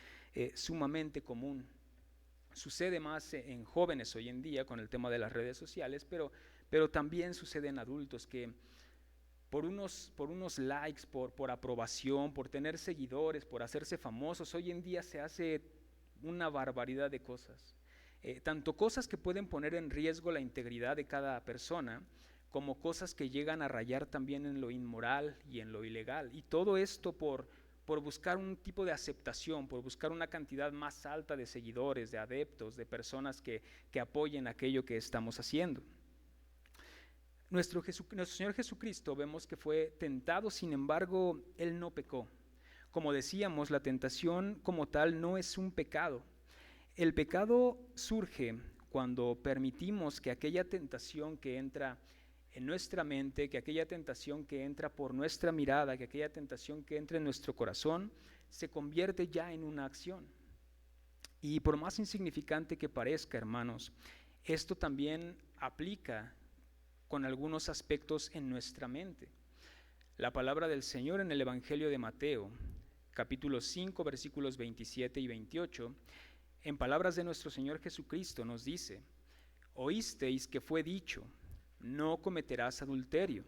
sumamente común. Sucede más en jóvenes hoy en día con el tema de las redes sociales, pero también sucede en adultos que por unos likes, por aprobación, por tener seguidores, por hacerse famosos, hoy en día se hace una barbaridad de cosas. Tanto cosas que pueden poner en riesgo la integridad de cada persona, como cosas que llegan a rayar también en lo inmoral y en lo ilegal. Y todo esto por buscar un tipo de aceptación, por buscar una cantidad más alta de seguidores, de adeptos, de personas que apoyen aquello que estamos haciendo. Nuestro Señor Jesucristo vemos que fue tentado, sin embargo, Él no pecó. Como decíamos, la tentación como tal no es un pecado. El pecado surge cuando permitimos que aquella tentación que entra en nuestra mente, que aquella tentación que entra por nuestra mirada, que aquella tentación que entra en nuestro corazón, se convierte ya en una acción. Y por más insignificante que parezca, hermanos, esto también aplica con algunos aspectos en nuestra mente. La palabra del Señor en el Evangelio de Mateo, capítulo 5, versículos 27 y 28, en palabras de nuestro Señor Jesucristo nos dice: oísteis que fue dicho, no cometerás adulterio,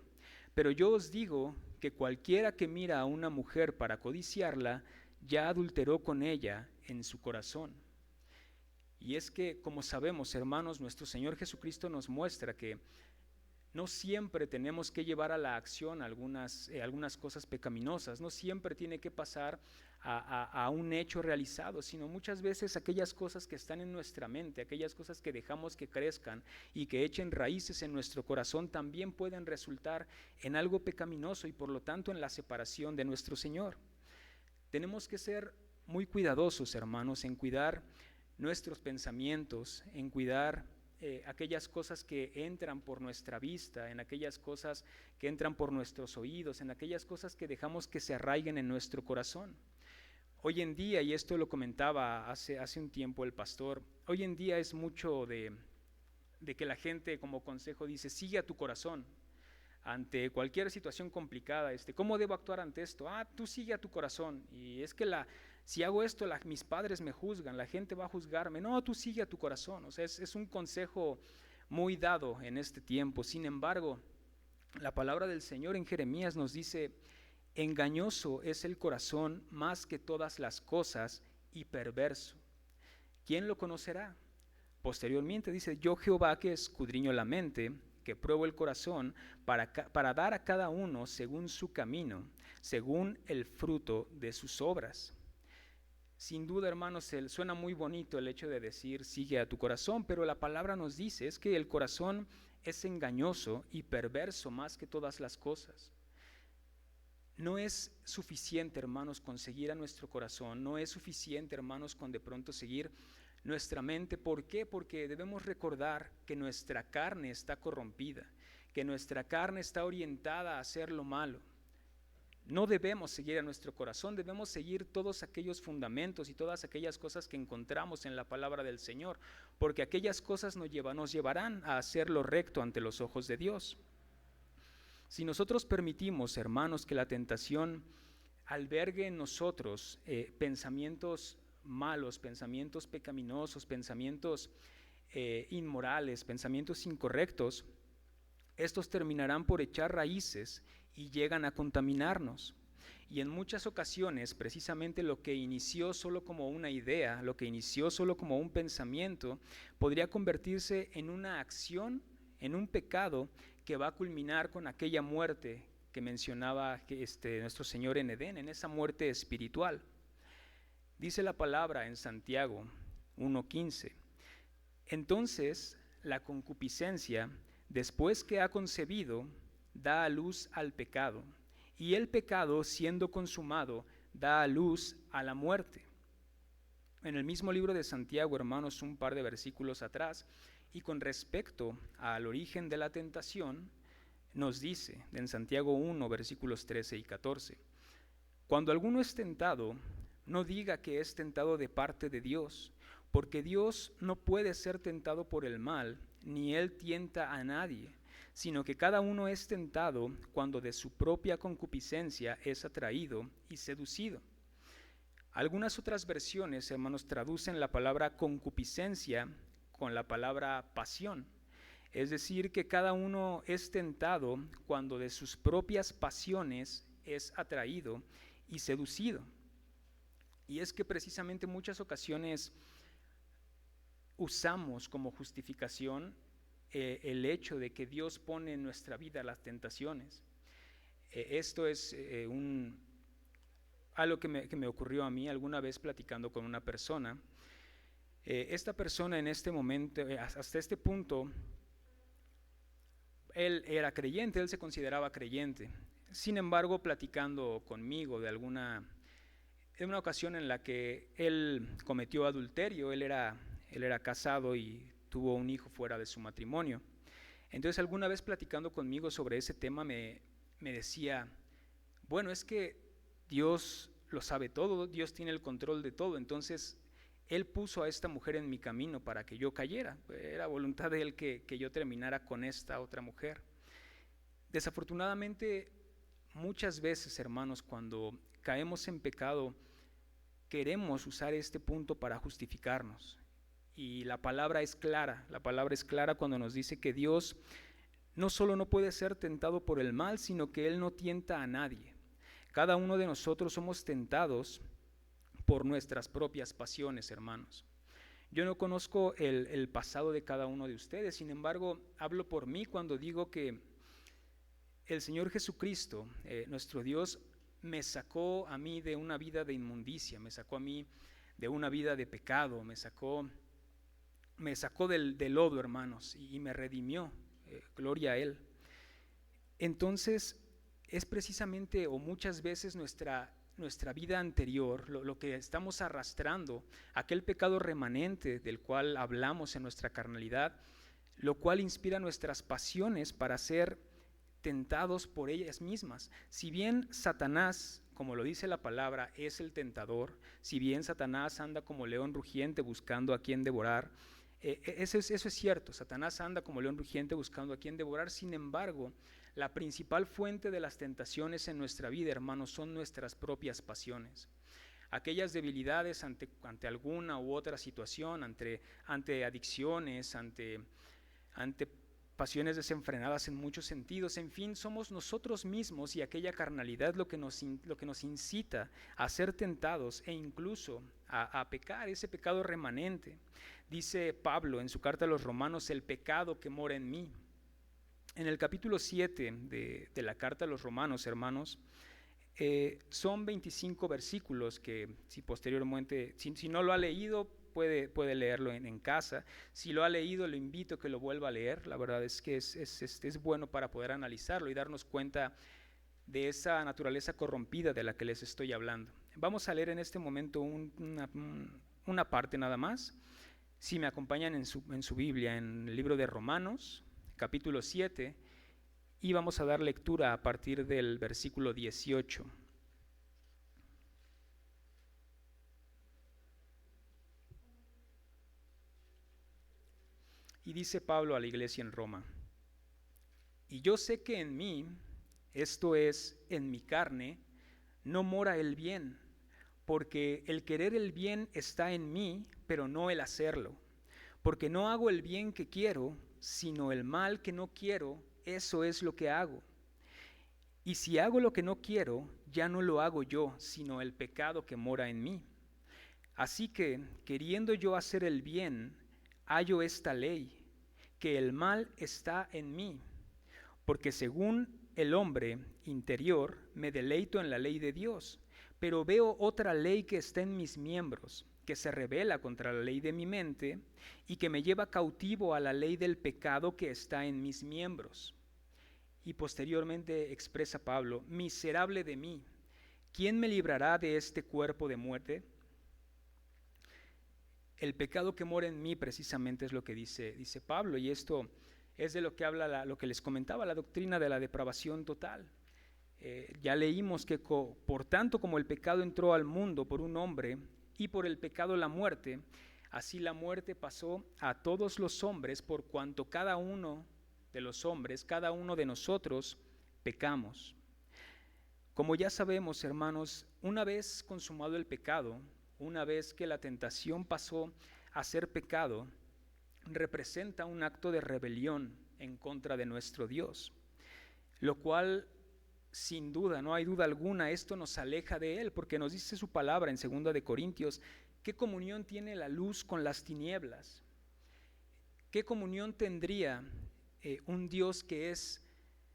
pero yo os digo que cualquiera que mira a una mujer para codiciarla, ya adulteró con ella en su corazón. Y es que, como sabemos, hermanos, nuestro Señor Jesucristo nos muestra que no siempre tenemos que llevar a la acción algunas cosas pecaminosas, no siempre tiene que pasar a un hecho realizado, sino muchas veces aquellas cosas que están en nuestra mente, aquellas cosas que dejamos que crezcan y que echen raíces en nuestro corazón, también pueden resultar en algo pecaminoso y por lo tanto en la separación de nuestro Señor. Tenemos que ser muy cuidadosos, hermanos, en cuidar nuestros pensamientos, en cuidar aquellas cosas que entran por nuestra vista, en aquellas cosas que entran por nuestros oídos, en aquellas cosas que dejamos que se arraiguen en nuestro corazón. Hoy en día, y esto lo comentaba hace un tiempo el pastor, hoy en día es mucho de que la gente como consejo dice: sigue a tu corazón ante cualquier situación complicada. ¿Cómo debo actuar ante esto? Tú sigue a tu corazón. Y es que si hago esto, mis padres me juzgan, la gente va a juzgarme. No, tú sigue a tu corazón. O sea, es un consejo muy dado en este tiempo. Sin embargo, la palabra del Señor en Jeremías nos dice: engañoso es el corazón más que todas las cosas y perverso. ¿Quién lo conocerá? Posteriormente dice: yo Jehová, que escudriño la mente, que pruebo el corazón, para dar a cada uno según su camino, según el fruto de sus obras. Sin duda, hermanos, suena muy bonito el hecho de decir sigue a tu corazón, pero la palabra nos dice es que el corazón es engañoso y perverso más que todas las cosas. No es suficiente, hermanos, con seguir a nuestro corazón, no es suficiente, hermanos, con de pronto seguir nuestra mente. ¿Por qué? Porque debemos recordar que nuestra carne está corrompida, que nuestra carne está orientada a hacer lo malo. No debemos seguir a nuestro corazón, debemos seguir todos aquellos fundamentos y todas aquellas cosas que encontramos en la palabra del Señor, porque aquellas cosas nos llevarán a hacer lo recto ante los ojos de Dios. Si nosotros permitimos, hermanos, que la tentación albergue en nosotros pensamientos malos, pensamientos pecaminosos, pensamientos inmorales, pensamientos incorrectos, estos terminarán por echar raíces y llegan a contaminarnos. Y en muchas ocasiones, precisamente lo que inició solo como una idea, lo que inició solo como un pensamiento, podría convertirse en una acción, en un pecado que va a culminar con aquella muerte que mencionaba nuestro Señor en Edén, en esa muerte espiritual. Dice la palabra en Santiago 1:15: entonces la concupiscencia, después que ha concebido, da a luz al pecado, y el pecado, siendo consumado, da a luz a la muerte. En el mismo libro de Santiago, hermanos, un par de versículos atrás, y con respecto al origen de la tentación, nos dice en Santiago 1, versículos 13 y 14: Cuando alguno es tentado, no diga que es tentado de parte de Dios, porque Dios no puede ser tentado por el mal, ni Él tienta a nadie, sino que cada uno es tentado cuando de su propia concupiscencia es atraído y seducido. Algunas otras versiones, hermanos, traducen la palabra concupiscencia con la palabra pasión. Es decir, que cada uno es tentado cuando de sus propias pasiones es atraído y seducido. Y es que precisamente en muchas ocasiones usamos como justificación el hecho de que Dios pone en nuestra vida las tentaciones. Esto es algo que me ocurrió a mí alguna vez platicando con una persona. Esta persona en este momento, hasta este punto, él era creyente, él se consideraba creyente. Sin embargo, platicando conmigo de una ocasión en la que él cometió adulterio, él era casado y tuvo un hijo fuera de su matrimonio. Entonces, alguna vez platicando conmigo sobre ese tema me decía, bueno, es que Dios lo sabe todo, Dios tiene el control de todo, entonces Él puso a esta mujer en mi camino para que yo cayera. Era voluntad de Él que yo terminara con esta otra mujer. Desafortunadamente, muchas veces, hermanos, cuando caemos en pecado, queremos usar este punto para justificarnos. Y la palabra es clara cuando nos dice que Dios no solo no puede ser tentado por el mal, sino que Él no tienta a nadie. Cada uno de nosotros somos tentados por nuestras propias pasiones, hermanos. Yo no conozco el pasado de cada uno de ustedes, sin embargo, hablo por mí cuando digo que el Señor Jesucristo, nuestro Dios, me sacó a mí de una vida de inmundicia, me sacó a mí de una vida de pecado, me sacó del lodo, hermanos, y me redimió, gloria a Él. Entonces, es precisamente o muchas veces nuestra vida anterior, lo que estamos arrastrando, aquel pecado remanente del cual hablamos en nuestra carnalidad, lo cual inspira nuestras pasiones para ser tentados por ellas mismas. Si bien Satanás, como lo dice la palabra, es el tentador, si bien Satanás anda como león rugiente buscando a quien devorar, eso es cierto, Satanás anda como león rugiente buscando a quien devorar. Sin embargo, la principal fuente de las tentaciones en nuestra vida, hermanos, son nuestras propias pasiones. Aquellas debilidades ante alguna u otra situación, ante adicciones, ante pasiones desenfrenadas en muchos sentidos, en fin, somos nosotros mismos y aquella carnalidad lo que nos incita a ser tentados e incluso a pecar, ese pecado remanente. Dice Pablo en su carta a los Romanos, el pecado que mora en mí. En el capítulo 7 de la carta a los Romanos, hermanos, son 25 versículos que si posteriormente, si no lo ha leído, puede leerlo en casa. Si lo ha leído, lo invito a que lo vuelva a leer. La verdad es que es bueno para poder analizarlo y darnos cuenta de esa naturaleza corrompida de la que les estoy hablando. Vamos a leer en este momento una parte nada más. Si me acompañan en su Biblia, en el libro de Romanos, capítulo 7, y vamos a dar lectura a partir del versículo 18. Y dice Pablo a la iglesia en Roma, y yo sé que en mí, esto es, en mi carne, no mora el bien, porque el querer el bien está en mí, pero no el hacerlo. Porque no hago el bien que quiero, sino el mal que no quiero, eso es lo que hago. Y si hago lo que no quiero, ya no lo hago yo, sino el pecado que mora en mí. Así que, queriendo yo hacer el bien, hallo esta ley, que el mal está en mí, porque según el hombre interior me deleito en la ley de Dios, pero veo otra ley que está en mis miembros, que se rebela contra la ley de mi mente y que me lleva cautivo a la ley del pecado que está en mis miembros. Y posteriormente expresa Pablo, miserable de mí, ¿quién me librará de este cuerpo de muerte? El pecado que mora en mí precisamente es lo que dice Pablo, y esto es de lo que habla lo que les comentaba, la doctrina de la depravación total. Ya leímos que por tanto como el pecado entró al mundo por un hombre y por el pecado la muerte, así la muerte pasó a todos los hombres por cuanto cada uno de los hombres, cada uno de nosotros pecamos. Como ya sabemos, hermanos, una vez consumado el pecado, una vez que la tentación pasó a ser pecado, representa un acto de rebelión en contra de nuestro Dios, lo cual sin duda, no hay duda alguna, esto nos aleja de Él, porque nos dice su palabra en 2 de Corintios, ¿qué comunión tiene la luz con las tinieblas? ¿Qué comunión tendría un Dios que es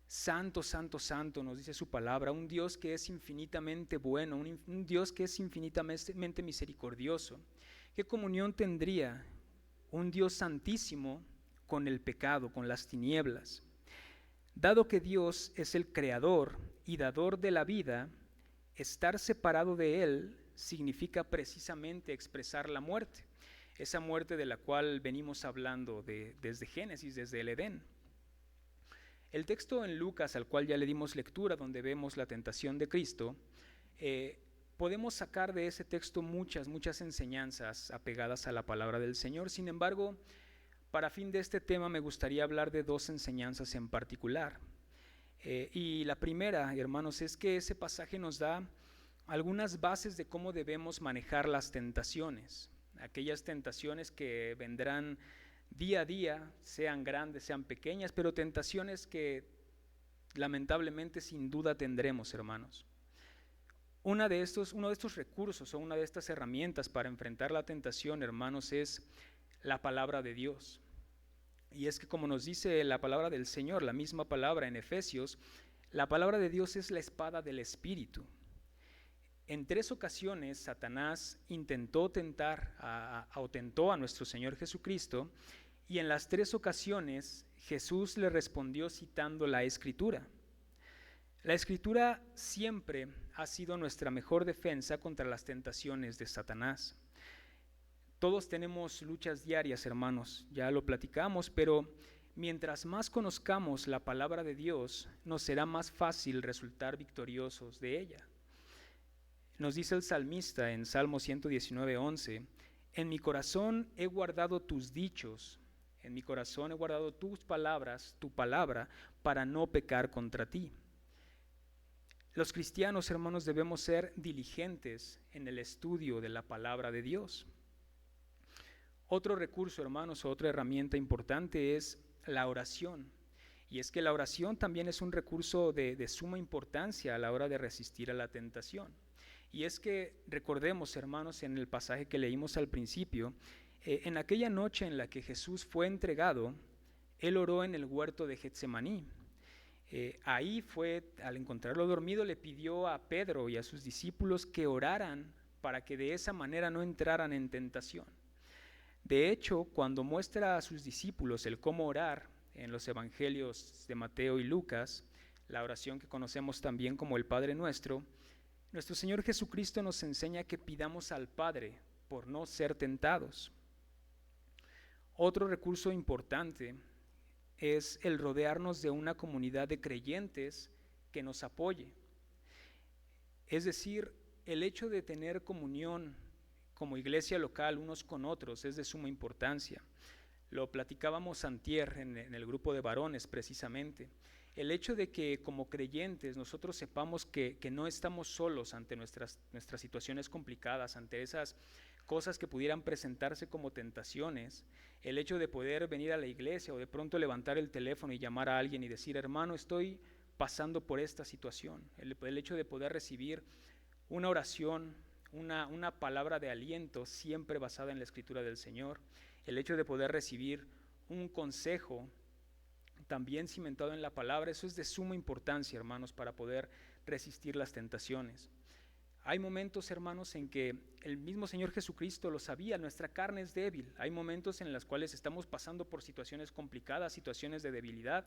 santo, santo, santo, nos dice su palabra, un Dios que es infinitamente bueno, un Dios que es infinitamente misericordioso? ¿Qué comunión tendría un Dios santísimo con el pecado, con las tinieblas? Dado que Dios es el creador y dador de la vida, estar separado de Él significa precisamente expresar la muerte, esa muerte de la cual venimos hablando desde Génesis, desde el Edén. El texto en Lucas, al cual ya le dimos lectura, donde vemos la tentación de Cristo, podemos sacar de ese texto muchas enseñanzas apegadas a la palabra del Señor. Sin embargo, para fin de este tema me gustaría hablar de dos enseñanzas en particular. Y la primera, hermanos, es que ese pasaje nos da algunas bases de cómo debemos manejar las tentaciones, aquellas tentaciones que vendrán día a día, sean grandes, sean pequeñas, pero tentaciones que lamentablemente sin duda tendremos, hermanos. Uno de estos recursos o una de estas herramientas para enfrentar la tentación, hermanos, es la palabra de Dios. Y es que como nos dice la palabra del Señor, la misma palabra en Efesios, la palabra de Dios es la espada del Espíritu. En 3 ocasiones Satanás intentó tentar tentó a nuestro Señor Jesucristo, y en las 3 ocasiones Jesús le respondió citando la Escritura. La Escritura siempre ha sido nuestra mejor defensa contra las tentaciones de Satanás. Todos tenemos luchas diarias, hermanos, ya lo platicamos, pero mientras más conozcamos la palabra de Dios, nos será más fácil resultar victoriosos de ella. Nos dice el salmista en Salmo 119:11, en mi corazón he guardado tus dichos, en mi corazón he guardado tus palabras, tu palabra, para no pecar contra ti. Los cristianos, hermanos, debemos ser diligentes en el estudio de la palabra de Dios. Otro recurso, hermanos, otra herramienta importante es la oración. Y es que la oración también es un recurso de suma importancia a la hora de resistir a la tentación. Y es que recordemos, hermanos, en el pasaje que leímos al principio, en aquella noche en la que Jesús fue entregado, Él oró en el huerto de Getsemaní. Ahí al encontrarlo dormido, le pidió a Pedro y a sus discípulos que oraran para que de esa manera no entraran en tentación. De hecho, cuando muestra a sus discípulos el cómo orar en los evangelios de Mateo y Lucas, la oración que conocemos también como el Padre Nuestro, nuestro Señor Jesucristo nos enseña que pidamos al Padre por no ser tentados. Otro recurso importante es el rodearnos de una comunidad de creyentes que nos apoye. Es decir, el hecho de tener comunión como iglesia local unos con otros es de suma importancia. Lo platicábamos antier en el grupo de varones precisamente. El hecho de que como creyentes nosotros sepamos que no estamos solos ante nuestras situaciones complicadas, ante esas cosas que pudieran presentarse como tentaciones, el hecho de poder venir a la iglesia o de pronto levantar el teléfono y llamar a alguien y decir, hermano, estoy pasando por esta situación, el hecho de poder recibir una oración, una palabra de aliento siempre basada en la Escritura del Señor, el hecho de poder recibir un consejo también cimentado en la palabra, eso es de suma importancia, hermanos, para poder resistir las tentaciones. Hay momentos, hermanos, en que el mismo Señor Jesucristo lo sabía, nuestra carne es débil. Hay momentos en los cuales estamos pasando por situaciones complicadas, situaciones de debilidad,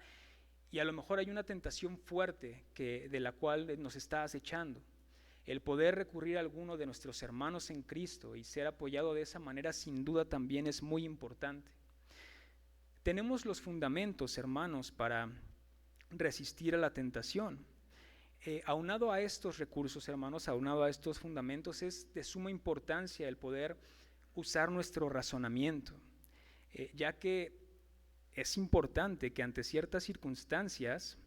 y a lo mejor hay una tentación fuerte de la cual nos está acechando. El poder recurrir a alguno de nuestros hermanos en Cristo y ser apoyado de esa manera sin duda también es muy importante. Tenemos los fundamentos, hermanos, para resistir a la tentación. Aunado a estos recursos, hermanos, aunado a estos fundamentos, es de suma importancia el poder usar nuestro razonamiento, ya que es importante que ante ciertas circunstancias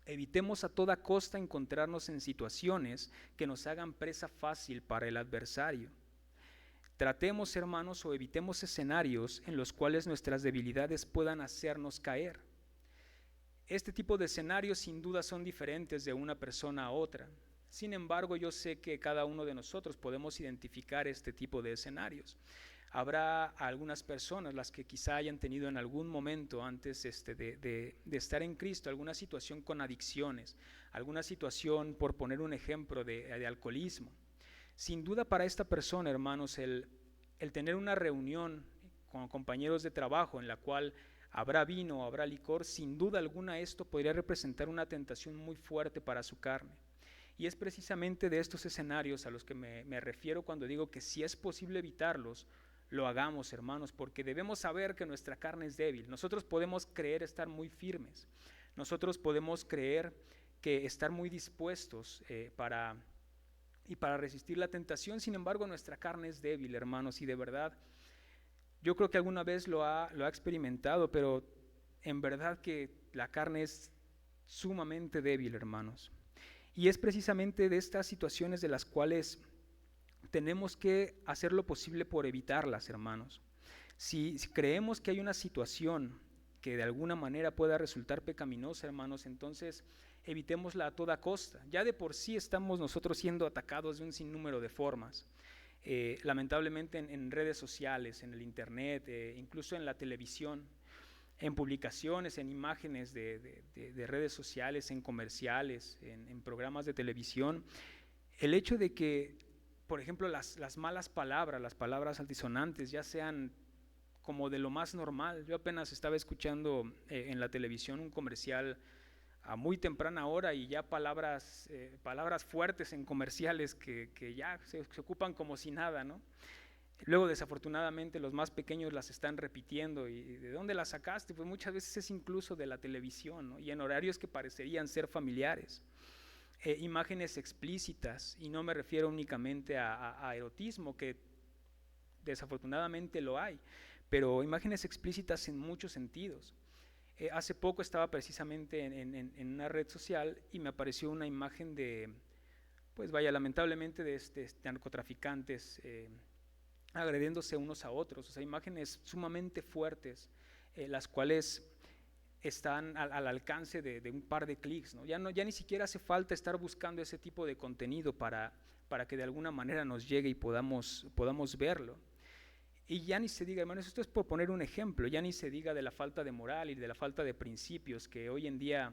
evitemos a toda costa encontrarnos en situaciones que nos hagan presa fácil para el adversario. Tratemos, hermanos, o evitemos escenarios en los cuales nuestras debilidades puedan hacernos caer. Este tipo de escenarios sin duda son diferentes de una persona a otra. Sin embargo, yo sé que cada uno de nosotros podemos identificar este tipo de escenarios. Habrá algunas personas, las que quizá hayan tenido en algún momento antes de estar en Cristo, alguna situación con adicciones, alguna situación, por poner un ejemplo, de alcoholismo. Sin duda para esta persona, hermanos, el tener una reunión con compañeros de trabajo en la cual habrá vino o habrá licor, sin duda alguna esto podría representar una tentación muy fuerte para su carne. Y es precisamente de estos escenarios a los que me refiero cuando digo que si es posible evitarlos, lo hagamos, hermanos, porque debemos saber que nuestra carne es débil. Nosotros podemos creer estar muy firmes, nosotros podemos creer que estar muy dispuestos para resistir la tentación. Sin embargo, nuestra carne es débil, hermanos, y de verdad, yo creo que alguna vez lo ha experimentado, pero en verdad que la carne es sumamente débil, hermanos. Y es precisamente de estas situaciones de las cuales tenemos que hacer lo posible por evitarlas, hermanos. Si creemos que hay una situación que de alguna manera pueda resultar pecaminosa, hermanos, entonces evitémosla a toda costa. Ya de por sí estamos nosotros siendo atacados de un sinnúmero de formas. Lamentablemente en redes sociales, en el internet, incluso en la televisión, en publicaciones, en imágenes de redes sociales, en comerciales, en programas de televisión, el hecho de que, por ejemplo, las malas palabras, las palabras altisonantes, ya sean como de lo más normal. Yo apenas estaba escuchando en la televisión un comercial a muy temprana hora y ya palabras fuertes en comerciales que ya se ocupan como si nada, ¿no? Luego, desafortunadamente, los más pequeños las están repitiendo. ¿Y de dónde las sacaste? Pues muchas veces es incluso de la televisión, ¿no? Y en horarios que parecerían ser familiares. Imágenes explícitas, y no me refiero únicamente a erotismo, que desafortunadamente lo hay, pero imágenes explícitas en muchos sentidos. Hace poco estaba precisamente en una red social y me apareció una imagen pues vaya, lamentablemente de narcotraficantes agrediéndose unos a otros, o sea, imágenes sumamente fuertes, las cuales están al alcance de un par de clics, ¿no? Ya ni siquiera hace falta estar buscando ese tipo de contenido para que de alguna manera nos llegue y podamos verlo. Y ya ni se diga, hermanos, esto es por poner un ejemplo, ya ni se diga de la falta de moral y de la falta de principios que hoy en día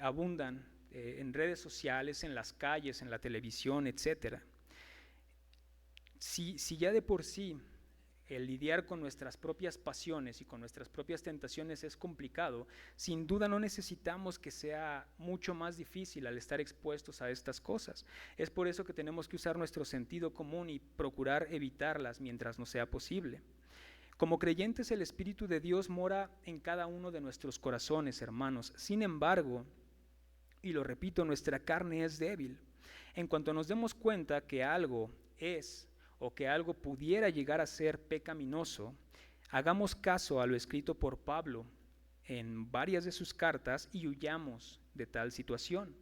abundan en redes sociales, en las calles, en la televisión, etcétera. Si ya de por sí el lidiar con nuestras propias pasiones y con nuestras propias tentaciones es complicado, sin duda no necesitamos que sea mucho más difícil al estar expuestos a estas cosas. Es por eso que tenemos que usar nuestro sentido común y procurar evitarlas mientras nos sea posible. Como creyentes, el Espíritu de Dios mora en cada uno de nuestros corazones, hermanos. Sin embargo, y lo repito, nuestra carne es débil. En cuanto nos demos cuenta que algo es o que algo pudiera llegar a ser pecaminoso, hagamos caso a lo escrito por Pablo en varias de sus cartas y huyamos de tal situación.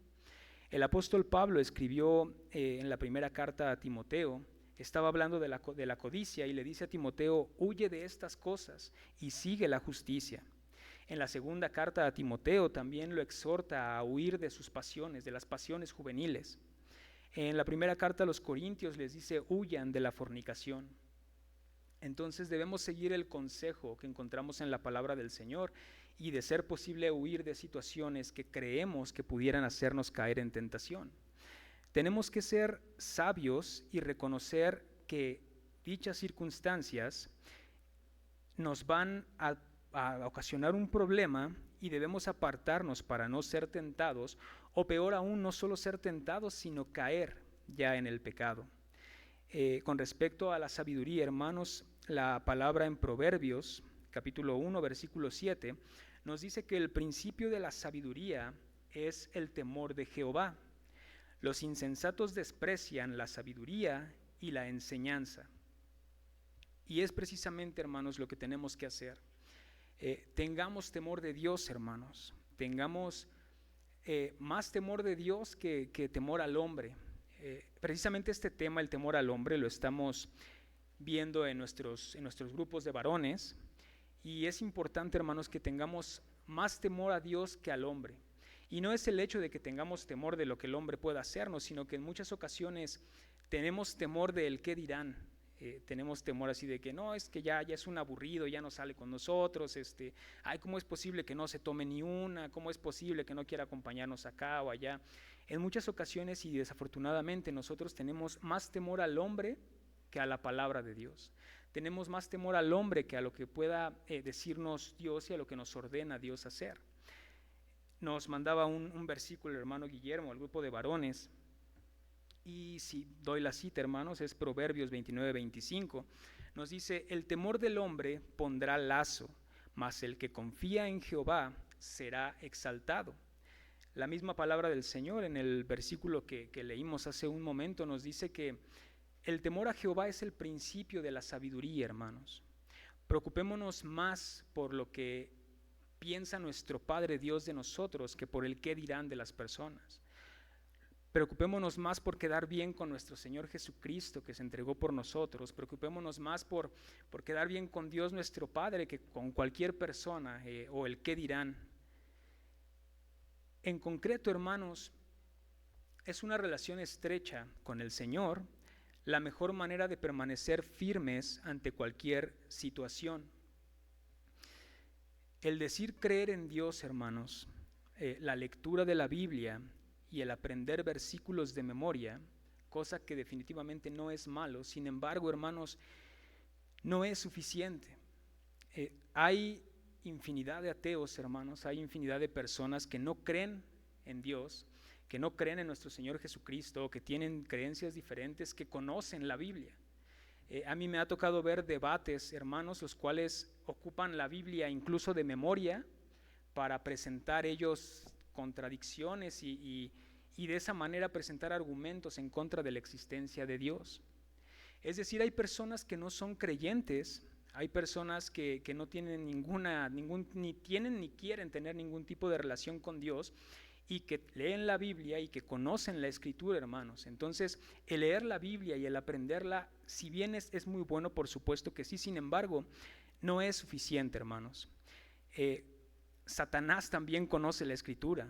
El apóstol Pablo escribió en la primera carta a Timoteo, estaba hablando de la codicia y le dice a Timoteo: huye de estas cosas y sigue la justicia. En la segunda carta a Timoteo también lo exhorta a huir de sus pasiones, de las pasiones juveniles. En la primera carta a los Corintios les dice: huyan de la fornicación. Entonces debemos seguir el consejo que encontramos en la palabra del Señor y, de ser posible, huir de situaciones que creemos que pudieran hacernos caer en tentación. Tenemos que ser sabios y reconocer que dichas circunstancias nos van a ocasionar un problema y debemos apartarnos para no ser tentados, o peor aún, no solo ser tentados, sino caer ya en el pecado. Con respecto a la sabiduría, hermanos, la palabra en Proverbios, capítulo 1, versículo 7, nos dice que el principio de la sabiduría es el temor de Jehová. Los insensatos desprecian la sabiduría y la enseñanza. Y es precisamente, hermanos, lo que tenemos que hacer. Tengamos temor de Dios, hermanos. Tengamos más temor de Dios que temor al hombre. Precisamente este tema, el temor al hombre, lo estamos viendo en nuestros grupos de varones. Y es importante, hermanos, que tengamos más temor a Dios que al hombre. Y no es el hecho de que tengamos temor de lo que el hombre pueda hacernos, sino que en muchas ocasiones tenemos temor del qué dirán. Tenemos temor así de que no, es que ya es un aburrido, ya no sale con nosotros, ay, ¿cómo es posible que no se tome ni una? ¿Cómo es posible que no quiera acompañarnos acá o allá? En muchas ocasiones y desafortunadamente nosotros tenemos más temor al hombre que a la palabra de Dios. Tenemos más temor al hombre que a lo que pueda decirnos Dios y a lo que nos ordena Dios hacer. Nos mandaba un versículo el hermano Guillermo al grupo de varones. Y si doy la cita, hermanos, es Proverbios 29-25. Nos dice, el temor del hombre pondrá lazo, mas el que confía en Jehová será exaltado. La misma palabra del Señor en el versículo que leímos hace un momento nos dice que el temor a Jehová es el principio de la sabiduría, hermanos. Preocupémonos más por lo que piensa nuestro Padre Dios de nosotros que por el qué dirán de las personas. Preocupémonos más por quedar bien con nuestro Señor Jesucristo que se entregó por nosotros. Preocupémonos más por quedar bien con Dios nuestro Padre que con cualquier persona o el qué dirán. En concreto, hermanos, es una relación estrecha con el Señor la mejor manera de permanecer firmes ante cualquier situación. El decir creer en Dios, hermanos, la lectura de la Biblia y el aprender versículos de memoria, cosa que definitivamente no es malo, sin embargo, hermanos, no es suficiente. Hay infinidad de ateos, hermanos, hay infinidad de personas que no creen en Dios, que no creen en nuestro Señor Jesucristo, que tienen creencias diferentes, que conocen la Biblia. A mí me ha tocado ver debates, hermanos, los cuales ocupan la Biblia incluso de memoria para presentar ellos contradicciones y de esa manera presentar argumentos en contra de la existencia de Dios. Es decir, hay personas que no son creyentes, hay personas que no tienen ni tienen ni quieren tener ningún tipo de relación con Dios y que leen la Biblia y que conocen la Escritura, hermanos. Entonces, el leer la Biblia y el aprenderla, si bien es muy bueno, por supuesto que sí, sin embargo, no es suficiente, hermanos. Satanás también conoce la Escritura.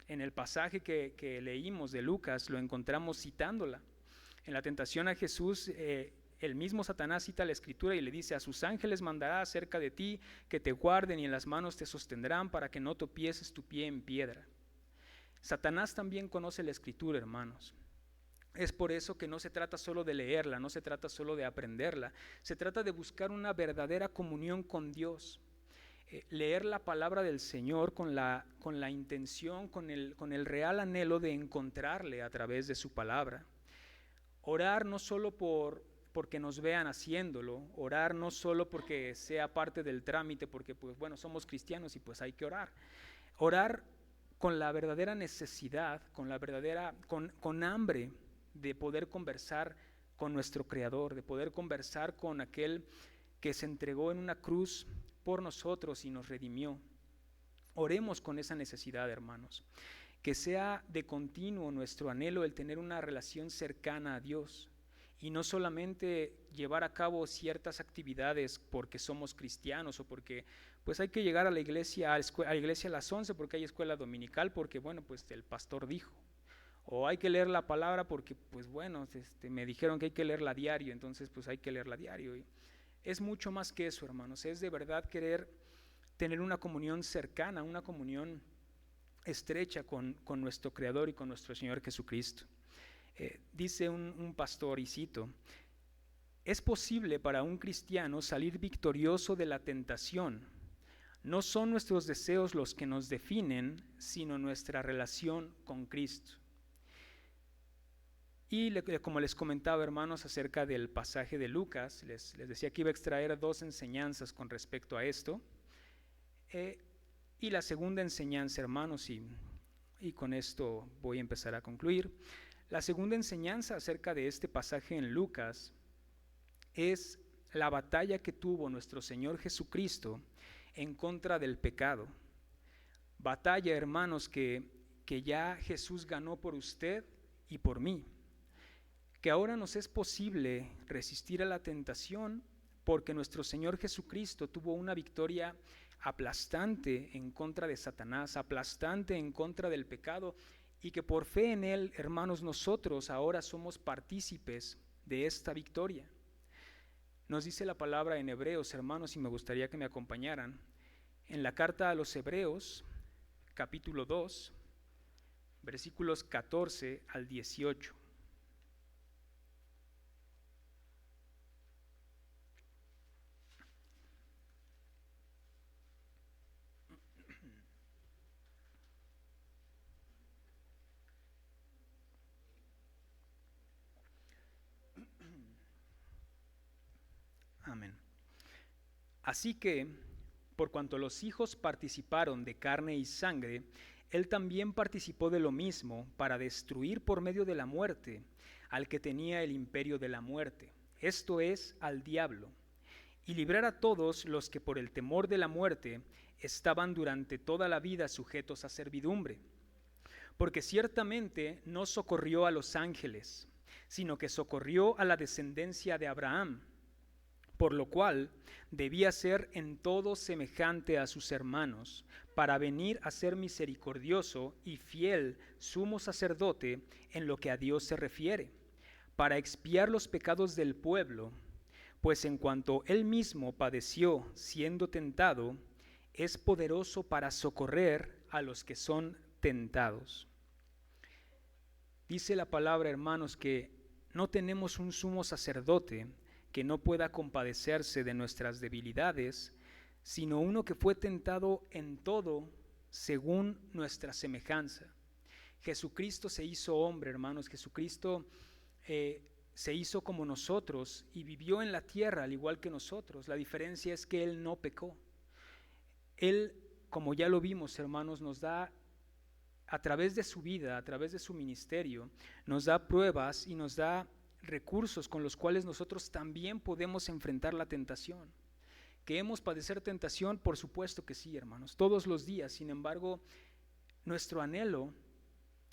En el pasaje que leímos de Lucas lo encontramos citándola. En la tentación a Jesús, el mismo Satanás cita la Escritura y le dice, a sus ángeles mandará acerca de ti que te guarden y en las manos te sostendrán para que no tropieces tu pie en piedra. Satanás también conoce la Escritura, hermanos. Es por eso que no se trata solo de leerla, no se trata solo de aprenderla, se trata de buscar una verdadera comunión con Dios. Leer la palabra del Señor con la intención, con el real anhelo de encontrarle a través de su palabra. Orar no solo porque nos vean haciéndolo, orar no solo porque sea parte del trámite, porque pues bueno, somos cristianos y pues hay que orar. Orar con la verdadera necesidad, con hambre de poder conversar con nuestro Creador, de poder conversar con aquel que se entregó en una cruz por nosotros y nos redimió. Oremos con esa necesidad, hermanos. Que sea de continuo nuestro anhelo el tener una relación cercana a Dios y no solamente llevar a cabo ciertas actividades porque somos cristianos o porque pues hay que llegar a la iglesia, a las 11 porque hay escuela dominical, porque bueno, pues el pastor dijo. O hay que leer la palabra porque pues bueno, me dijeron que hay que leerla diario, entonces pues hay que leerla diario. Y es mucho más que eso, hermanos, es de verdad querer tener una comunión cercana, una comunión estrecha con nuestro Creador y con nuestro Señor Jesucristo. Dice un pastor, y cito, es posible para un cristiano salir victorioso de la tentación. No son nuestros deseos los que nos definen, sino nuestra relación con Cristo. Y como les comentaba, hermanos, acerca del pasaje de Lucas, les decía que iba a extraer dos enseñanzas con respecto a esto. Y la segunda enseñanza, hermanos, y y con esto voy a empezar a concluir. La segunda enseñanza acerca de este pasaje en Lucas es la batalla que tuvo nuestro Señor Jesucristo en contra del pecado. Batalla, hermanos, que ya Jesús ganó por usted y por mí. Que ahora nos es posible resistir a la tentación porque nuestro Señor Jesucristo tuvo una victoria aplastante en contra de Satanás, aplastante en contra del pecado, y que por fe en Él, hermanos, nosotros ahora somos partícipes de esta victoria. Nos dice la palabra en Hebreos, hermanos, y me gustaría que me acompañaran, en la carta a los Hebreos, capítulo 2, versículos 14 al 18. Amén. Así que, por cuanto los hijos participaron de carne y sangre, él también participó de lo mismo para destruir por medio de la muerte al que tenía el imperio de la muerte, esto es, al diablo, y librar a todos los que por el temor de la muerte estaban durante toda la vida sujetos a servidumbre. Porque ciertamente no socorrió a los ángeles, sino que socorrió a la descendencia de Abraham, por lo cual debía ser en todo semejante a sus hermanos, para venir a ser misericordioso y fiel sumo sacerdote en lo que a Dios se refiere, para expiar los pecados del pueblo, pues en cuanto él mismo padeció siendo tentado, es poderoso para socorrer a los que son tentados. Dice la palabra, hermanos, que no tenemos un sumo sacerdote que no pueda compadecerse de nuestras debilidades, sino uno que fue tentado en todo según nuestra semejanza. Jesucristo se hizo hombre, hermanos. Jesucristo se hizo como nosotros y vivió en la tierra al igual que nosotros. La diferencia es que Él no pecó. Él, como ya lo vimos, hermanos, nos da a través de su vida, a través de su ministerio, nos da pruebas y nos da recursos con los cuales nosotros también podemos enfrentar la tentación. ¿Queremos padecer tentación? Por supuesto que sí, hermanos, todos los días. Sin embargo, nuestro anhelo,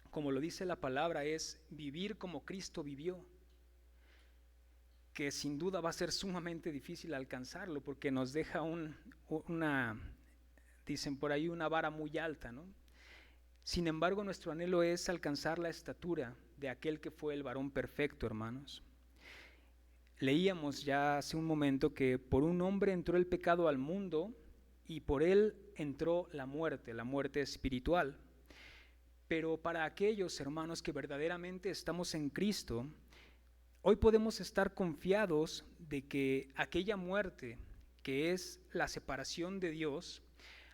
como lo dice la palabra, es vivir como Cristo vivió, que sin duda va a ser sumamente difícil alcanzarlo porque nos deja dicen por ahí, una vara muy alta, ¿no? Sin embargo, nuestro anhelo es alcanzar la estatura de aquel que fue el varón perfecto, hermanos. Leíamos ya hace un momento que por un hombre entró el pecado al mundo y por él entró la muerte espiritual. Pero para aquellos, hermanos, que verdaderamente estamos en Cristo, hoy podemos estar confiados de que aquella muerte que es la separación de Dios,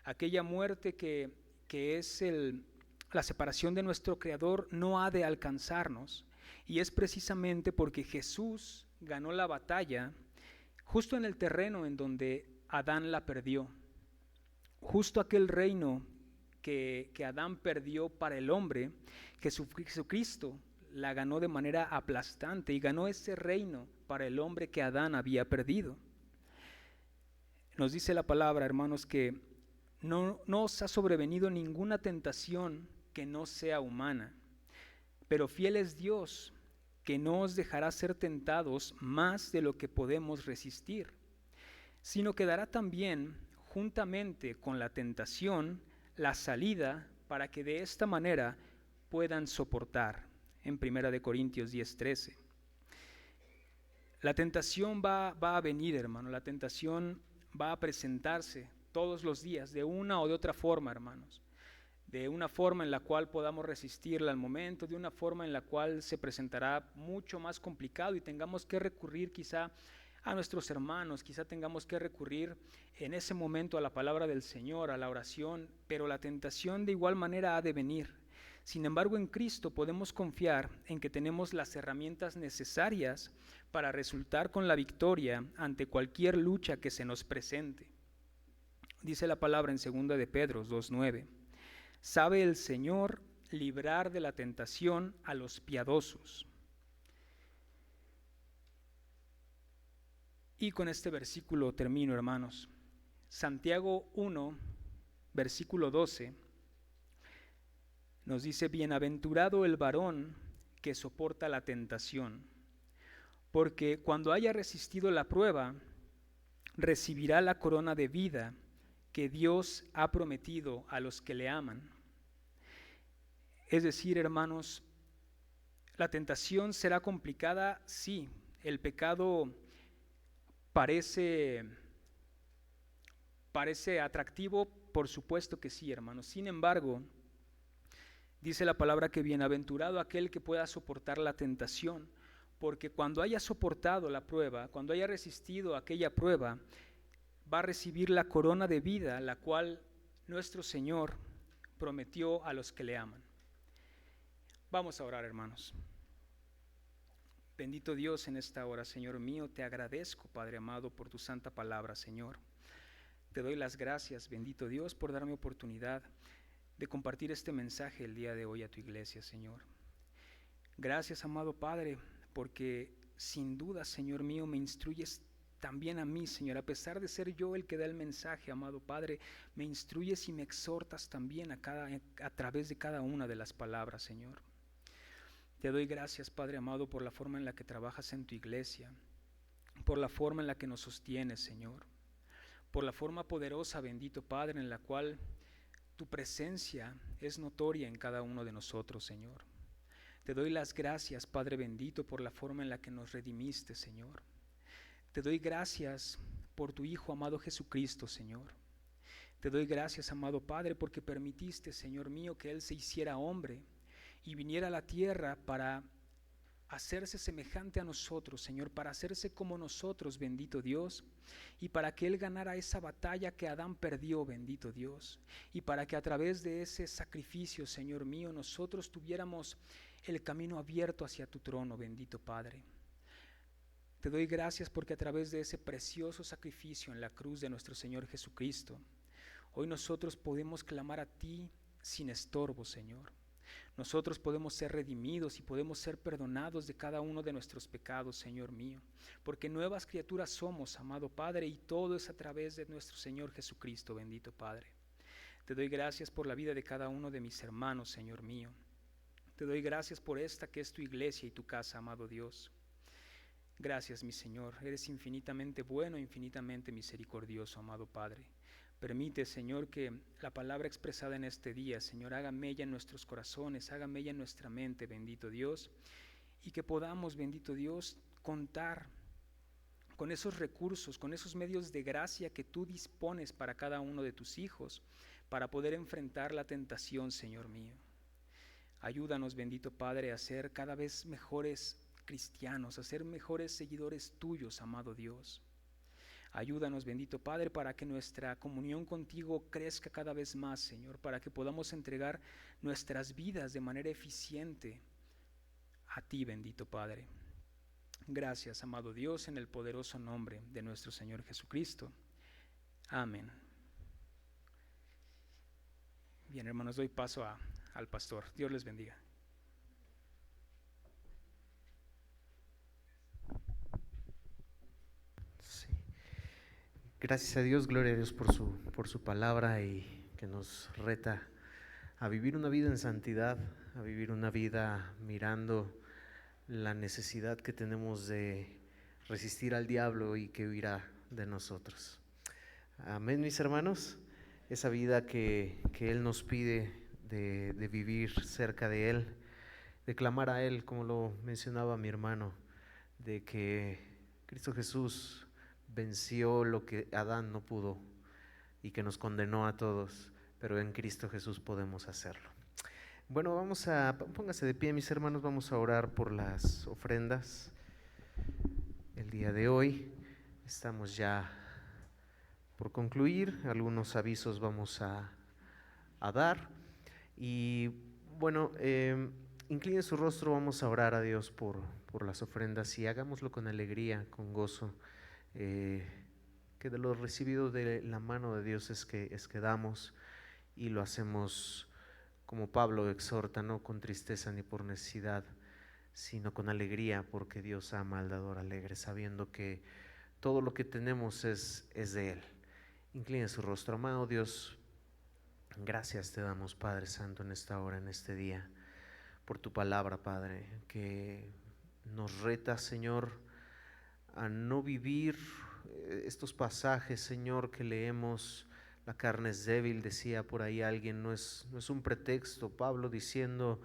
aquella muerte que es la separación de nuestro Creador, no ha de alcanzarnos. Y es precisamente porque Jesús ganó la batalla justo en el terreno en donde Adán la perdió. Justo aquel reino que Adán perdió para el hombre, Jesucristo la ganó de manera aplastante y ganó ese reino para el hombre que Adán había perdido. Nos dice la palabra, hermanos, que no os ha sobrevenido ninguna tentación que no sea humana, pero fiel es Dios, que no os dejará ser tentados más de lo que podemos resistir, sino que dará también, juntamente con la tentación, la salida para que de esta manera puedan soportar. En 1 Corintios 10:13. La tentación va a venir, hermano, la tentación va a presentarse todos los días, de una o de otra forma, hermanos. De una forma en la cual podamos resistirla al momento, de una forma en la cual se presentará mucho más complicado y tengamos que recurrir quizá a nuestros hermanos, quizá tengamos que recurrir en ese momento a la palabra del Señor, a la oración, pero la tentación de igual manera ha de venir. Sin embargo, en Cristo podemos confiar en que tenemos las herramientas necesarias para resultar con la victoria ante cualquier lucha que se nos presente. Dice la palabra en 2 de Pedro 2:9. Sabe el Señor librar de la tentación a los piadosos. Y con este versículo termino, hermanos. Santiago 1, versículo 12, nos dice: bienaventurado el varón que soporta la tentación, porque cuando haya resistido la prueba, recibirá la corona de vida que Dios ha prometido a los que le aman. Es decir, hermanos, la tentación será complicada, sí. El pecado parece atractivo, por supuesto que sí, hermanos. Sin embargo, dice la palabra que bienaventurado aquel que pueda soportar la tentación, porque cuando haya soportado la prueba, cuando haya resistido aquella prueba, va a recibir la corona de vida, la cual nuestro Señor prometió a los que le aman. Vamos a orar, hermanos. Bendito Dios, en esta hora, Señor mío, te agradezco, Padre amado, por tu santa palabra, Señor. Te doy las gracias, bendito Dios, por darme oportunidad de compartir este mensaje el día de hoy a tu iglesia, Señor. Gracias, amado Padre, porque sin duda, Señor mío, me instruyes también a mí, Señor. A pesar de ser yo el que da el mensaje, amado Padre, me instruyes y me exhortas también a través de cada una de las palabras, Señor. Te doy gracias, Padre amado, por la forma en la que trabajas en tu iglesia, por la forma en la que nos sostienes, Señor, por la forma poderosa, bendito Padre, en la cual tu presencia es notoria en cada uno de nosotros, Señor. Te doy las gracias, Padre bendito, por la forma en la que nos redimiste, Señor. Te doy gracias por tu Hijo amado Jesucristo, Señor. Te doy gracias, amado Padre, porque permitiste, Señor mío, que Él se hiciera hombre y viniera a la tierra para hacerse semejante a nosotros, Señor, para hacerse como nosotros, bendito Dios, y para que Él ganara esa batalla que Adán perdió, bendito Dios, y para que a través de ese sacrificio, Señor mío, nosotros tuviéramos el camino abierto hacia tu trono, bendito Padre. Te doy gracias porque a través de ese precioso sacrificio en la cruz de nuestro Señor Jesucristo, hoy nosotros podemos clamar a ti sin estorbo, Señor. Nosotros podemos ser redimidos y podemos ser perdonados de cada uno de nuestros pecados, Señor mío, porque nuevas criaturas somos, amado Padre, y todo es a través de nuestro Señor Jesucristo, bendito Padre. Te doy gracias por la vida de cada uno de mis hermanos, Señor mío. Te doy gracias por esta que es tu iglesia y tu casa, amado Dios. Gracias, mi Señor, eres infinitamente bueno, infinitamente misericordioso, amado Padre. Permite, Señor, que la palabra expresada en este día, Señor, haga mella en nuestros corazones, haga mella en nuestra mente, bendito Dios, y que podamos, bendito Dios, contar con esos recursos, con esos medios de gracia que tú dispones para cada uno de tus hijos, para poder enfrentar la tentación, Señor mío. Ayúdanos, bendito Padre, a ser cada vez mejores cristianos, a ser mejores seguidores tuyos, amado Dios. Ayúdanos, bendito Padre, para que nuestra comunión contigo crezca cada vez más, Señor, para que podamos entregar nuestras vidas de manera eficiente a ti, bendito Padre. Gracias, amado Dios, en el poderoso nombre de nuestro Señor Jesucristo. Amén. Bien, hermanos, doy paso al pastor. Dios les bendiga. Gracias a Dios, gloria a Dios por su palabra y que nos reta a vivir una vida en santidad, a vivir una vida mirando la necesidad que tenemos de resistir al diablo y que huirá de nosotros. Amén, mis hermanos. Esa vida que Él nos pide de vivir cerca de Él, de clamar a Él, como lo mencionaba mi hermano, de que Cristo Jesús venció lo que Adán no pudo y que nos condenó a todos, pero en Cristo Jesús podemos hacerlo. Bueno, póngase de pie, mis hermanos, vamos a orar por las ofrendas. El día de hoy estamos ya por concluir, algunos avisos vamos a dar y bueno, incline su rostro, vamos a orar a Dios por las ofrendas y hagámoslo con alegría, con gozo. Que de lo recibido de la mano de Dios es que damos y lo hacemos como Pablo exhorta, no con tristeza ni por necesidad, sino con alegría, porque Dios ama al dador alegre, sabiendo que todo lo que tenemos es de Él. Incline su rostro, amado Dios. Gracias te damos, Padre Santo, en esta hora, en este día, por tu palabra, Padre, que nos reta, Señor, a no vivir estos pasajes, Señor, que leemos. La carne es débil, decía por ahí alguien, no es un pretexto. Pablo diciendo,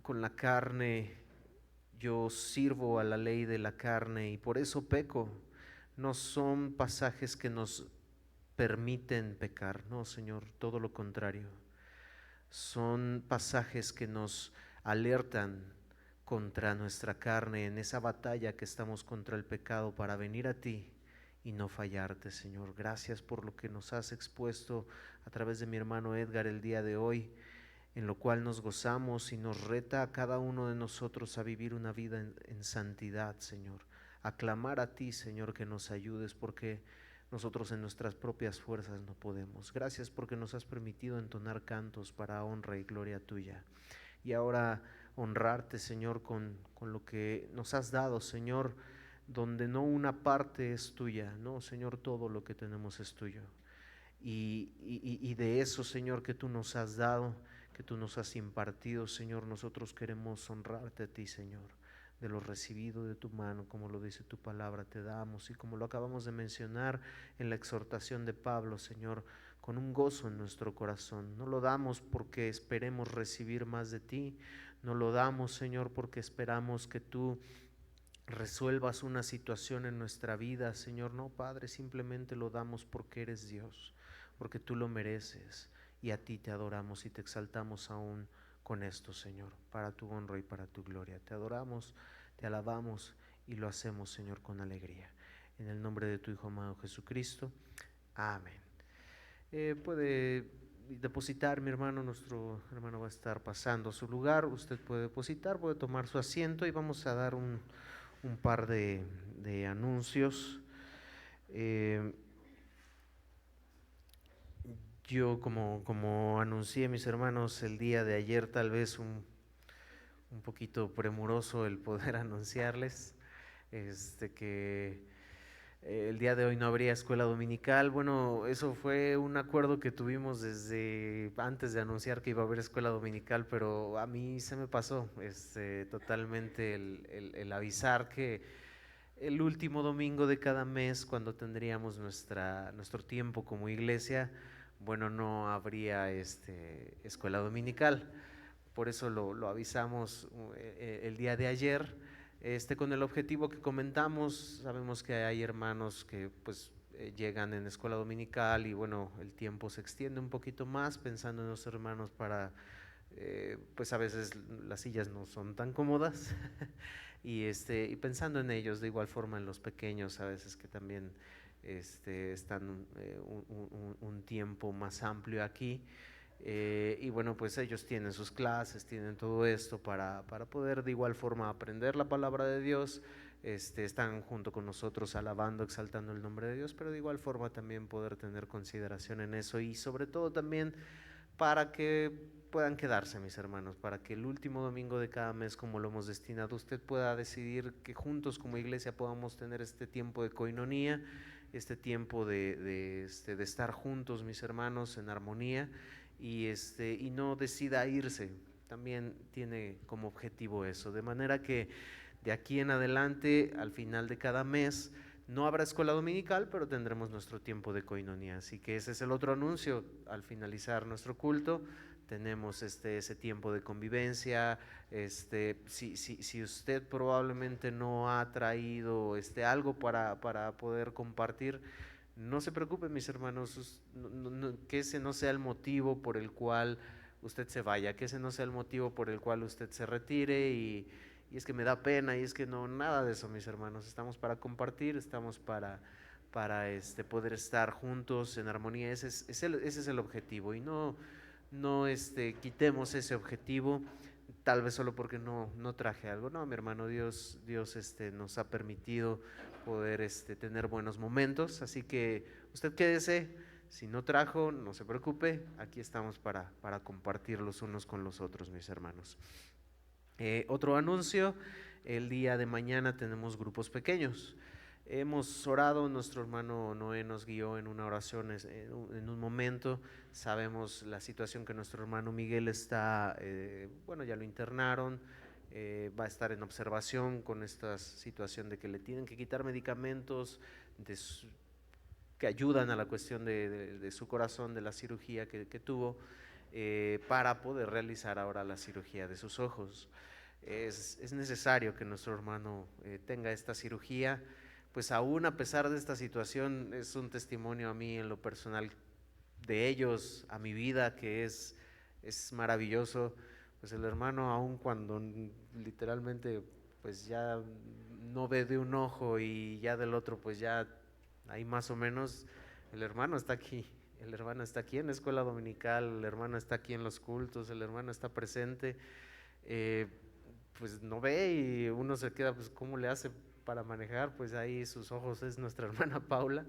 con la carne yo sirvo a la ley de la carne y por eso peco. No son pasajes que nos permiten pecar, no, Señor, todo lo contrario. Son pasajes que nos alertan contra nuestra carne en esa batalla que estamos contra el pecado para venir a ti y no fallarte, Señor. Gracias por lo que nos has expuesto a través de mi hermano Edgar el día de hoy, en lo cual nos gozamos y nos reta a cada uno de nosotros a vivir una vida en santidad, Señor. A clamar a ti, Señor, que nos ayudes, porque nosotros en nuestras propias fuerzas no podemos. Gracias porque nos has permitido entonar cantos para honra y gloria tuya. Y ahora honrarte, Señor, con lo que nos has dado, Señor, donde no una parte es tuya, no, Señor, todo lo que tenemos es tuyo. Y de eso, Señor, que tú nos has dado, que tú nos has impartido, Señor, nosotros queremos honrarte a ti, Señor. De lo recibido de tu mano, como lo dice tu palabra, te damos, y como lo acabamos de mencionar en la exhortación de Pablo, Señor, con un gozo en nuestro corazón. No lo damos porque esperemos recibir más de ti, no lo damos, Señor, porque esperamos que tú resuelvas una situación en nuestra vida, Señor. No, Padre, simplemente lo damos porque eres Dios, porque tú lo mereces, y a ti te adoramos y te exaltamos aún con esto, Señor, para tu honra y para tu gloria. Te adoramos, te alabamos y lo hacemos, Señor, con alegría. En el nombre de tu Hijo amado Jesucristo. Amén. Puede depositar, mi hermano, nuestro hermano va a estar pasando a su lugar. Usted puede depositar, puede tomar su asiento y vamos a dar un par de anuncios. Yo como anuncié, mis hermanos, el día de ayer, tal vez un poquito premuroso el poder anunciarles que el día de hoy no habría escuela dominical. Bueno, eso fue un acuerdo que tuvimos desde antes de anunciar que iba a haber escuela dominical, pero a mí se me pasó totalmente el avisar que el último domingo de cada mes, cuando tendríamos nuestro tiempo como iglesia, bueno, no habría escuela dominical. Por eso lo avisamos el día de ayer, con el objetivo que comentamos. Sabemos que hay hermanos que pues llegan en escuela dominical y bueno, el tiempo se extiende un poquito más, pensando en los hermanos pues a veces las sillas no son tan cómodas y pensando en ellos, de igual forma en los pequeños a veces que también están un tiempo más amplio aquí. Y bueno, pues ellos tienen sus clases, tienen todo esto para poder de igual forma aprender la palabra de Dios. Están junto con nosotros alabando, exaltando el nombre de Dios, pero de igual forma también poder tener consideración en eso, y sobre todo también para que puedan quedarse, mis hermanos, para que el último domingo de cada mes, como lo hemos destinado, usted pueda decidir que juntos como iglesia podamos tener este tiempo de coinonía, este tiempo de estar juntos, mis hermanos, en armonía, y no decida irse. También tiene como objetivo eso, de manera que de aquí en adelante, al final de cada mes, no habrá escuela dominical, pero tendremos nuestro tiempo de coinonía. Así que ese es el otro anuncio. Al finalizar nuestro culto, tenemos ese tiempo de convivencia. Si usted probablemente no ha traído algo para poder compartir, no se preocupe, mis hermanos, que ese no sea el motivo por el cual usted se vaya, que ese no sea el motivo por el cual usted se retire y es que me da pena, y es que no, nada de eso, mis hermanos. Estamos para compartir, estamos para poder estar juntos en armonía. Ese es el objetivo, y no quitemos ese objetivo tal vez solo porque no traje algo. No, mi hermano, Dios nos ha permitido poder tener buenos momentos, así que usted quédese, Si no trajo, no se preocupe, aquí estamos para compartir los unos con los otros, mis hermanos. Otro anuncio, el día de mañana tenemos grupos pequeños. Hemos orado, nuestro hermano Noé nos guió en una oración en un momento. Sabemos la situación que nuestro hermano Miguel está, bueno, ya lo internaron, va a estar en observación con esta situación de que le tienen que quitar medicamentos que ayudan a la cuestión de su corazón, de la cirugía que tuvo, para poder realizar ahora la cirugía de sus ojos. Es necesario que nuestro hermano tenga esta cirugía, pues aún a pesar de esta situación es un testimonio a mí en lo personal de ellos, a mi vida, que es maravilloso. Pues el hermano, aún cuando literalmente pues ya no ve de un ojo y ya del otro pues ya ahí más o menos, el hermano está aquí. El hermano está aquí en la escuela dominical, el hermano está aquí en los cultos, el hermano está presente. Pues no ve y uno se queda, pues ¿cómo le hace para manejar? Pues ahí sus ojos es nuestra hermana Paula.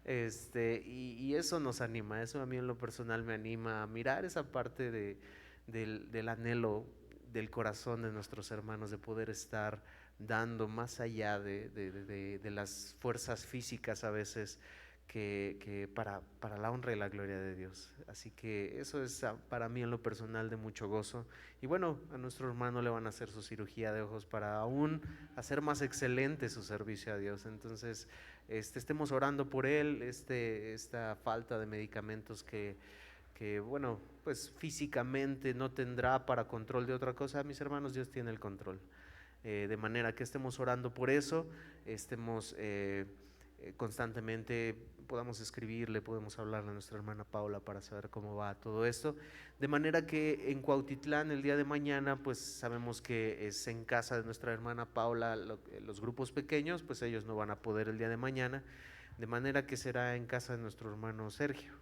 Y eso nos anima, eso a mí en lo personal me anima a mirar esa parte del anhelo del corazón de nuestros hermanos, de poder estar dando más allá de las fuerzas físicas a veces, que para la honra y la gloria de Dios. Así que eso es para mí en lo personal de mucho gozo. Y bueno, a nuestro hermano le van a hacer su cirugía de ojos para aún hacer más excelente su servicio a Dios. Entonces, estemos orando por él, esta falta de medicamentos que bueno, pues físicamente no tendrá para control de otra cosa. Mis hermanos, Dios tiene el control. De manera que estemos orando por eso, estemos constantemente, podamos escribirle, podemos hablarle a nuestra hermana Paula para saber cómo va todo esto. De manera que en Cuautitlán el día de mañana, pues sabemos que es en casa de nuestra hermana Paula, los grupos pequeños, pues ellos no van a poder el día de mañana, de manera que será en casa de nuestro hermano Sergio.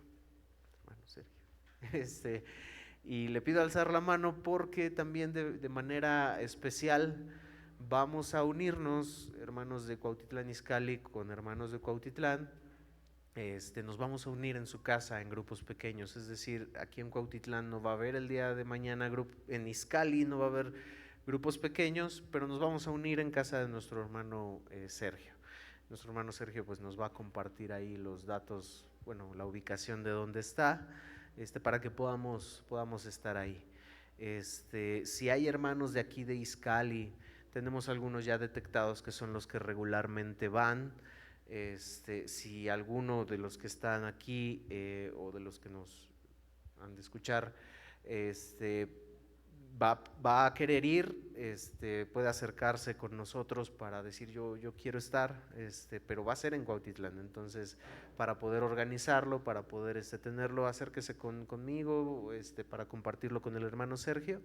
Y le pido alzar la mano porque también de manera especial vamos a unirnos, hermanos de Cuautitlán Izcalli con hermanos de Cuautitlán. Nos vamos a unir en su casa en grupos pequeños, es decir, aquí en Cuautitlán no va a haber el día de mañana en Izcalli no va a haber grupos pequeños, pero nos vamos a unir en casa de nuestro hermano Sergio. Nuestro hermano Sergio pues nos va a compartir ahí los datos, bueno, la ubicación de dónde está, para que podamos estar ahí. Si hay hermanos de aquí de Izcalli, tenemos algunos ya detectados que son los que regularmente van. Si alguno de los que están aquí o de los que nos han de escuchar va a querer ir, puede acercarse con nosotros para decir yo quiero estar, pero va a ser en Cuautitlán. Entonces, para poder organizarlo, para poder tenerlo, acérquese conmigo, para compartirlo con el hermano Sergio,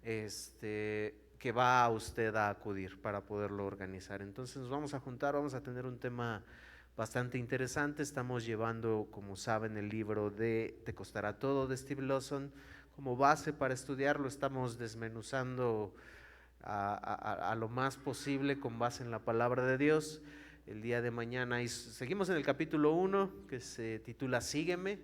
que va usted a acudir para poderlo organizar. Entonces nos vamos a juntar, vamos a tener un tema bastante interesante. Estamos llevando, como saben, el libro de Te costará todo de Steve Lawson como base para estudiarlo. Estamos desmenuzando a lo más posible con base en la palabra de Dios. El día de mañana y seguimos en el capítulo 1 que se titula Sígueme,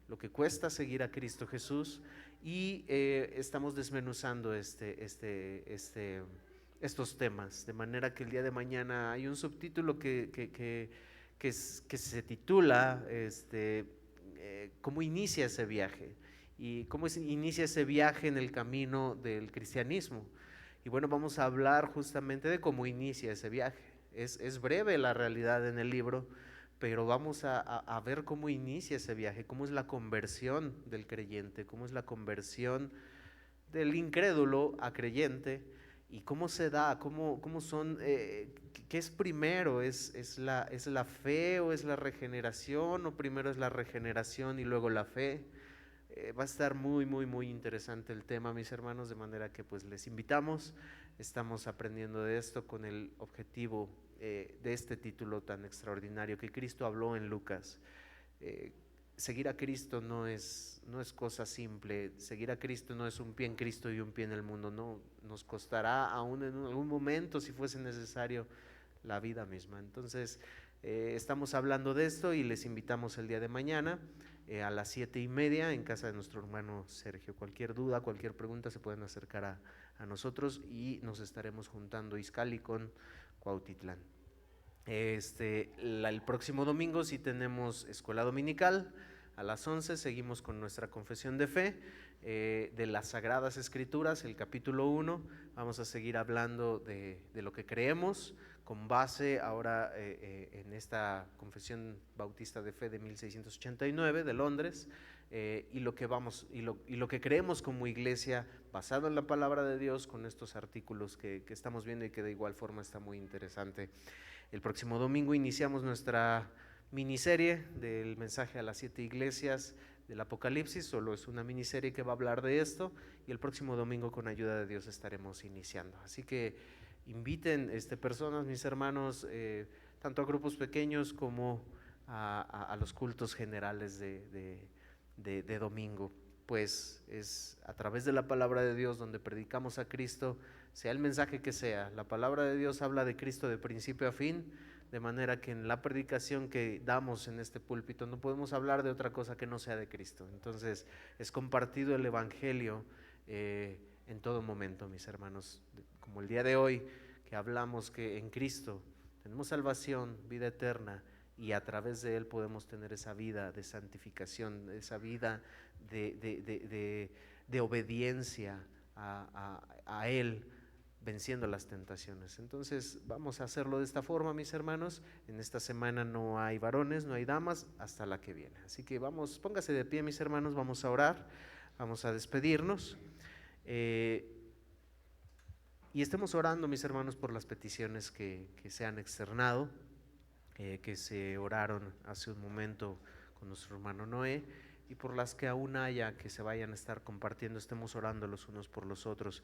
lo que cuesta seguir a Cristo Jesús, y estamos desmenuzando estos temas, de manera que el día de mañana hay un subtítulo que se titula ¿cómo inicia ese viaje? Y cómo inicia ese viaje en el camino del cristianismo. Y bueno, vamos a hablar justamente de cómo inicia ese viaje. Es breve la realidad en el libro, pero vamos a ver cómo inicia ese viaje, cómo es la conversión del creyente, cómo es la conversión del incrédulo a creyente y cómo se da, cómo son, qué es primero, ¿es la fe o es la regeneración, o primero es la regeneración y luego la fe? Va a estar muy, muy, muy interesante el tema, mis hermanos, de manera que pues les invitamos. Estamos aprendiendo de esto con el objetivo de este título tan extraordinario que Cristo habló en Lucas. Seguir a Cristo no es cosa simple. Seguir a Cristo no es un pie en Cristo y un pie en el mundo. No, nos costará aún en algún momento, si fuese necesario, la vida misma. Entonces estamos hablando de esto y les invitamos el día de mañana. a las 7:30 en casa de nuestro hermano Sergio. Cualquier duda, cualquier pregunta se pueden acercar a nosotros y nos estaremos juntando Izcalli con Cuautitlán. El próximo domingo sí tenemos escuela dominical a las 11, seguimos con nuestra confesión de fe de las Sagradas Escrituras, el capítulo 1, vamos a seguir hablando de lo que creemos, con base ahora en esta confesión bautista de fe de 1689 de Londres, y lo que creemos como iglesia basado en la palabra de Dios, con estos artículos que estamos viendo y que de igual forma está muy interesante. El próximo domingo iniciamos nuestra miniserie del mensaje a las 7 iglesias del Apocalipsis. Solo es una miniserie que va a hablar de esto, y el próximo domingo con ayuda de Dios estaremos iniciando. Así que inviten personas, mis hermanos, tanto a grupos pequeños como a los cultos generales de domingo, pues es a través de la palabra de Dios donde predicamos a Cristo, sea el mensaje que sea. La palabra de Dios habla de Cristo de principio a fin, de manera que en la predicación que damos en este púlpito no podemos hablar de otra cosa que no sea de Cristo. Entonces es compartido el evangelio en todo momento, mis hermanos, como el día de hoy, que hablamos que en Cristo tenemos salvación, vida eterna, y a través de Él podemos tener esa vida de santificación, esa vida de obediencia a Él, venciendo las tentaciones. Entonces vamos a hacerlo de esta forma, mis hermanos. En esta semana no hay varones, no hay damas, hasta la que viene. Así que vamos, póngase de pie, mis hermanos, vamos a orar, vamos a despedirnos. Y estemos orando, mis hermanos, por las peticiones que se han externado, que se oraron hace un momento con nuestro hermano Noé, y por las que aún haya que se vayan a estar compartiendo. Estemos orando los unos por los otros.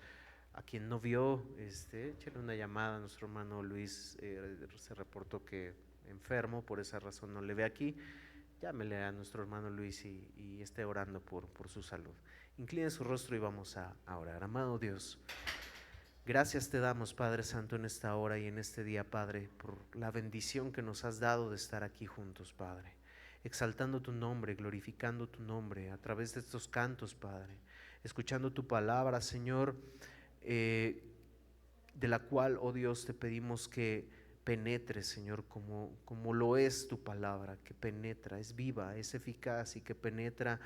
A quien no vio, échale una llamada a nuestro hermano Luis, se reportó que enfermo, por esa razón no le ve aquí. Llámele a nuestro hermano Luis y esté orando por su salud. Incline su rostro y vamos a orar. Amado Dios, gracias te damos, Padre Santo, en esta hora y en este día, Padre, por la bendición que nos has dado de estar aquí juntos, Padre, exaltando tu nombre, glorificando tu nombre a través de estos cantos, Padre, escuchando tu palabra, Señor, de la cual, oh Dios, te pedimos que penetre, Señor, como lo es tu palabra, que penetra, es viva, es eficaz y que penetra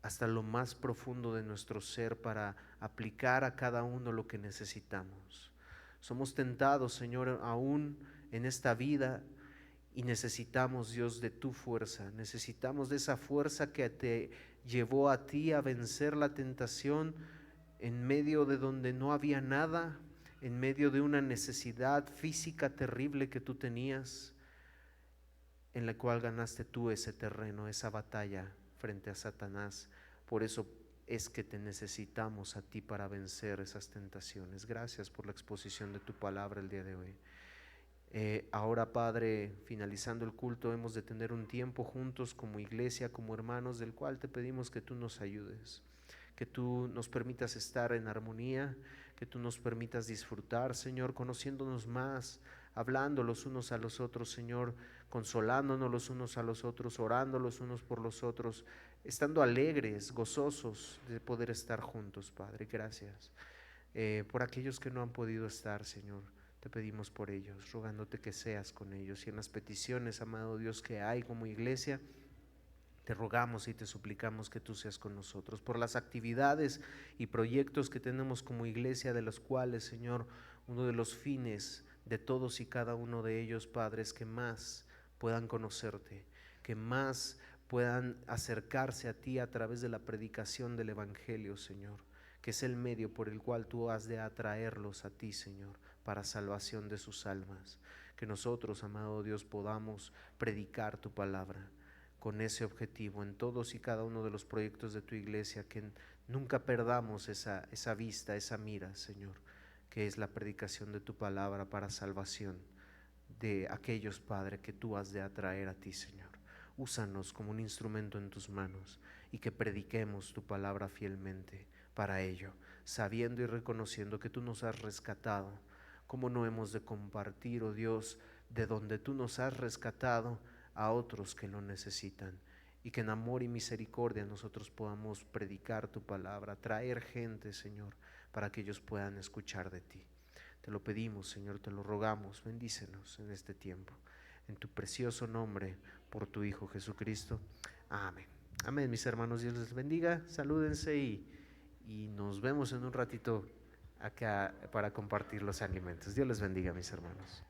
hasta lo más profundo de nuestro ser para aplicar a cada uno lo que necesitamos. Somos tentados, Señor, aún en esta vida, y necesitamos, Dios, de tu fuerza. Necesitamos de esa fuerza que te llevó a ti a vencer la tentación en medio de donde no había nada, en medio de una necesidad física terrible que tú tenías, en la cual ganaste tú ese terreno, esa batalla frente a Satanás. Por eso es que te necesitamos a ti para vencer esas tentaciones. Gracias por la exposición de tu palabra el día de hoy. Ahora, Padre, finalizando el culto, hemos de tener un tiempo juntos como iglesia, como hermanos, del cual te pedimos que tú nos ayudes, que tú nos permitas estar en armonía, que tú nos permitas disfrutar, Señor, conociéndonos más, hablando los unos a los otros, Señor, consolándonos los unos a los otros, orando los unos por los otros, estando alegres, gozosos de poder estar juntos, Padre. Gracias por aquellos que no han podido estar, Señor. Te pedimos por ellos, rogándote que seas con ellos, y en las peticiones, amado Dios, que hay como iglesia, te rogamos y te suplicamos que tú seas con nosotros, por las actividades y proyectos que tenemos como iglesia, de los cuales, Señor, uno de los fines de todos y cada uno de ellos, Padre, es que más puedan conocerte, que más puedan acercarse a ti a través de la predicación del Evangelio, Señor, que es el medio por el cual tú has de atraerlos a ti, Señor, para salvación de sus almas. Que nosotros, amado Dios, podamos predicar tu palabra con ese objetivo en todos y cada uno de los proyectos de tu iglesia, que nunca perdamos esa vista, esa mira, Señor, que es la predicación de tu palabra para salvación de aquellos, Padre, que tú has de atraer a ti, Señor. Úsanos como un instrumento en tus manos y que prediquemos tu palabra fielmente para ello, sabiendo y reconociendo que tú nos has rescatado. ¿Cómo no hemos de compartir, oh Dios, de donde tú nos has rescatado a otros que lo necesitan? y que en amor y misericordia nosotros podamos predicar tu palabra, traer gente, Señor, para que ellos puedan escuchar de ti. Te lo pedimos, Señor, te lo rogamos, bendícenos en este tiempo. En tu precioso nombre, por tu Hijo Jesucristo. Amén. Amén, mis hermanos, Dios les bendiga, salúdense y nos vemos en un ratito acá para compartir los alimentos. Dios les bendiga, mis hermanos.